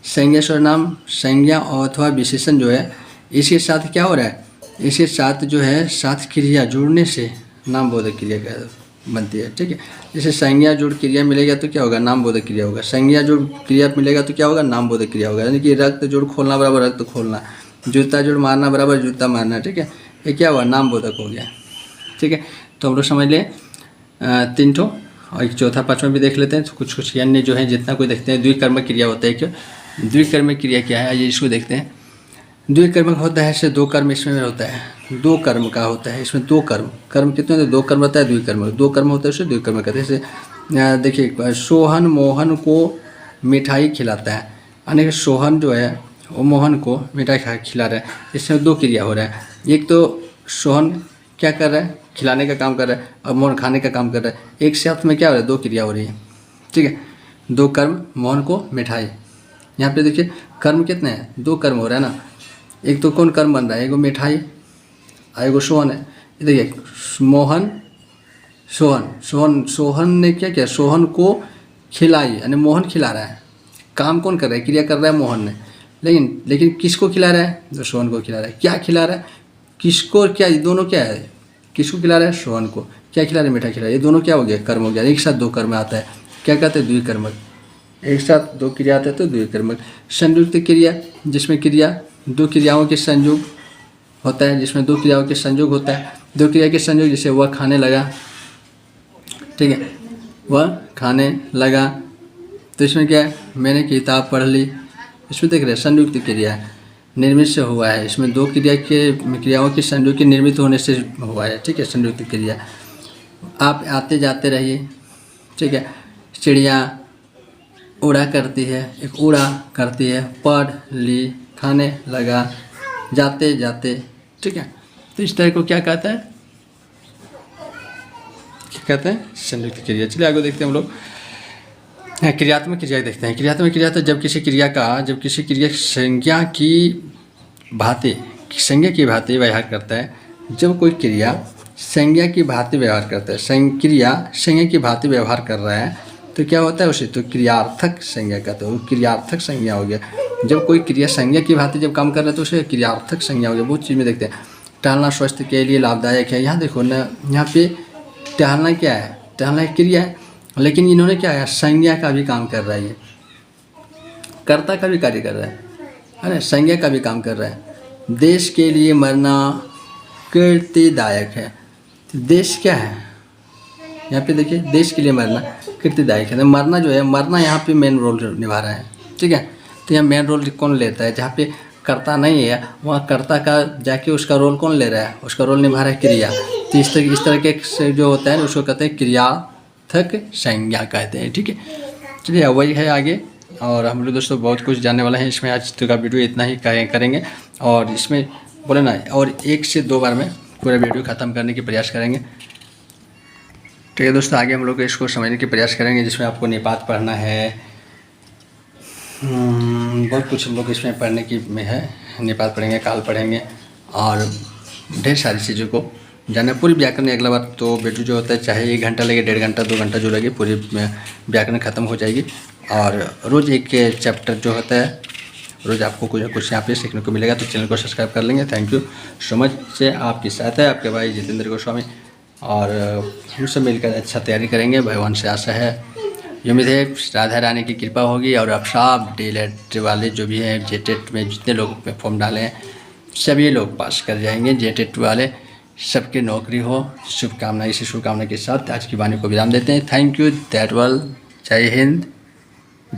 संज्ञा सर्वनाम, संज्ञा अथवा विशेषण जो है, इसके साथ क्या हो रहा है, इसके साथ जो है साथ क्रिया जोड़ने से नामबोधक क्रिया बनती है। ठीक है। जैसे संज्ञा जोड़ क्रिया मिलेगा तो क्या होगा, नामबोधक क्रिया होगा। संज्ञा जोड़ क्रिया मिलेगा तो क्या होगा, नामबोधक क्रिया होगा। यानी कि रक्त जोड़ खोलना बराबर रक्त खोलना, जूता जोड़ मारना बराबर जूता मारना। ठीक है। ये क्या हुआ, नामबोधक हो गया। ठीक है। तो हम लोग समझ लें 3 ठो, और एक चौथा पाँचवा भी देख लेते हैं। तो कुछ अन्य जो है जितना कोई देखते हैं, द्विकर्मक क्रिया होता है। क्यों द्विकर्मक क्रिया क्या है, आइए इसको देखते हैं। द्विकर्मक होता है से दो कर्म इसमें होता है, दो कर्म का होता है, इसमें दो कर्म, कर्म कितने होते हैं, दो कर्म होता है, द्विकर्मक, दो कर्म होता है उसे द्विकर्मक कहते हैं। जैसे देखिए, सोहन मोहन को मिठाई खिलाता है, यानी कि सोहन जो है वो मोहन को मिठाई खिला रहा है, इसमें दो क्रिया हो रहा है। एक तो सोहन क्या कर रहा है, खिलाने का काम कर रहा है, और मोहन खाने का काम कर रहा है। एक साथ में क्या हो रहा है, दो क्रिया हो रही है। ठीक है। दो कर्म, मोहन को मिठाई, यहाँ पे देखिए कर्म कितने हैं, दो कर्म हो रहा है ना। एक तो कौन कर्म बन रहा है, एगो मिठाई, एगो सोहन है। देखिए मोहन सोहन, सोहन ने क्या किया, सोहन को खिलाई, यानी मोहन खिला रहा है। काम कौन कर रहा है, क्रिया कर रहा है मोहन ने, लेकिन किसको खिला रहा है, जो सोहन को खिला रहा है। क्या खिला रहा है, किसको, क्या, ये दोनों क्या है, किसको खिला रहा है, सोहन को। क्या खिला रहा है, मिठाई खिला रहा है। ये दोनों क्या हो गया, कर्म हो गया। एक साथ दो कर्म आता है, क्या कहते हैं, द्विकर्मक। एक साथ दो क्रिया आते हैं तो द्विकर्मक। संयुक्त क्रिया, जिसमें क्रिया दो क्रियाओं के संयोग होता है, जिसमें दो क्रियाओं के संयोग होता है। दो क्रिया के संयोग, जैसे वह खाने लगा, ठीक है, वह खाने लगा, तो इसमें क्या है, मैंने किताब पढ़ ली, इसमें देख रहे हैं संयुक्त क्रिया है, निर्मित से हुआ है। इसमें दो क्रियाओं के संयोग के निर्मित होने से हुआ है। ठीक है, संयुक्त क्रिया। आप आते जाते रहिए, ठीक है। चिड़िया उड़ा करती है, एक उड़ा करती है, पढ़ ली, खाने लगा, जाते जाते। ठीक है। तो इस तरह को क्या कहते हैं, क्या कहते हैं, संयुक्त क्रिया। चलिए आगे देखते हैं हम लोग क्रियात्मक क्रिया देखते हैं। क्रियात्मक क्रिया तो जब किसी क्रिया संज्ञा की भांति व्यवहार करता है। जब कोई क्रिया संज्ञा की भांति व्यवहार करता है, क्रिया संज्ञा की भांति व्यवहार कर रहा है, तो क्या होता है, उसे तो क्रियार्थक संज्ञा कहते हैं। वो क्रियार्थक संज्ञा हो गया। जब कोई क्रिया संज्ञा की भांति जब काम कर रहा है तो उसे क्रियार्थक संज्ञा हो गया। बहुत चीज़ में देखते हैं, टहलना स्वास्थ्य के लिए लाभदायक है। यहाँ देखो ना, यहाँ पे टहलना क्या है, टहलना एक क्रिया है, लेकिन इन्होंने क्या है, संज्ञा का भी काम कर रहा है, ये कर्ता का भी कार्य कर रहा है ना, संज्ञा का भी काम कर रहा है। देश के लिए मरना कीर्तिदायक है। देश क्या है, यहाँ पे देखिए, देश के लिए मरना कीर्तिदायक है। मरना जो है, मरना यहाँ पे मेन रोल निभा रहा है। ठीक है। तो यहाँ मेन रोल कौन लेता है, जहाँ पे कर्ता नहीं है वहाँ कर्ता का जाके उसका रोल कौन ले रहा है, उसका रोल निभा रहा है क्रिया। तो इस तरह के से जो होता है उसको कहते हैं क्रियार्थक संज्ञा कहते हैं। ठीक है। चलिए वही है आगे, और हम लोग दोस्तों बहुत कुछ जानने वाले हैं इसमें। आज का वीडियो इतना ही करेंगे, और इसमें बोले ना, और 1 से 2 बार में पूरा वीडियो ख़त्म करने की प्रयास करेंगे। ठीक है दोस्तों, आगे हम लोग इसको समझने की प्रयास करेंगे, जिसमें आपको निपात पढ़ना है, बहुत कुछ हम लोग इसमें पढ़ने की में है। निपात पढ़ेंगे, काल पढ़ेंगे, और ढेर सारी चीज़ों को जानना। पूरी व्याकरण अगला बार तो वीडियो जो होता है, चाहे 1 घंटा लगे, 1.5 घंटा 2 घंटा जो लगे, पूरी व्याकरण ख़त्म हो जाएगी। और रोज़ एक चैप्टर जो होता है, रोज़ आपको कुछ ना कुछ यहाँ पे सीखने को मिलेगा। तो चैनल को सब्सक्राइब कर लेंगे। Thank you so much. से आपके साथ है आपके भाई जितेंद्र गोस्वामी, और हम सब मिलकर अच्छा तैयारी करेंगे, भगवान से आशा है। उम्मीद है राधा रानी की कृपा होगी और अब सब DLED वाले जो भी हैं JTET में जितने लोग फॉर्म डाले हैं सभी लोग पास कर जाएंगे। JTET वाले सबकी नौकरी हो, शुभकामना। इसी शुभकामना के साथ आज की वाणी को विराम देते हैं। थैंक यू, दैट वाल, जय हिंद।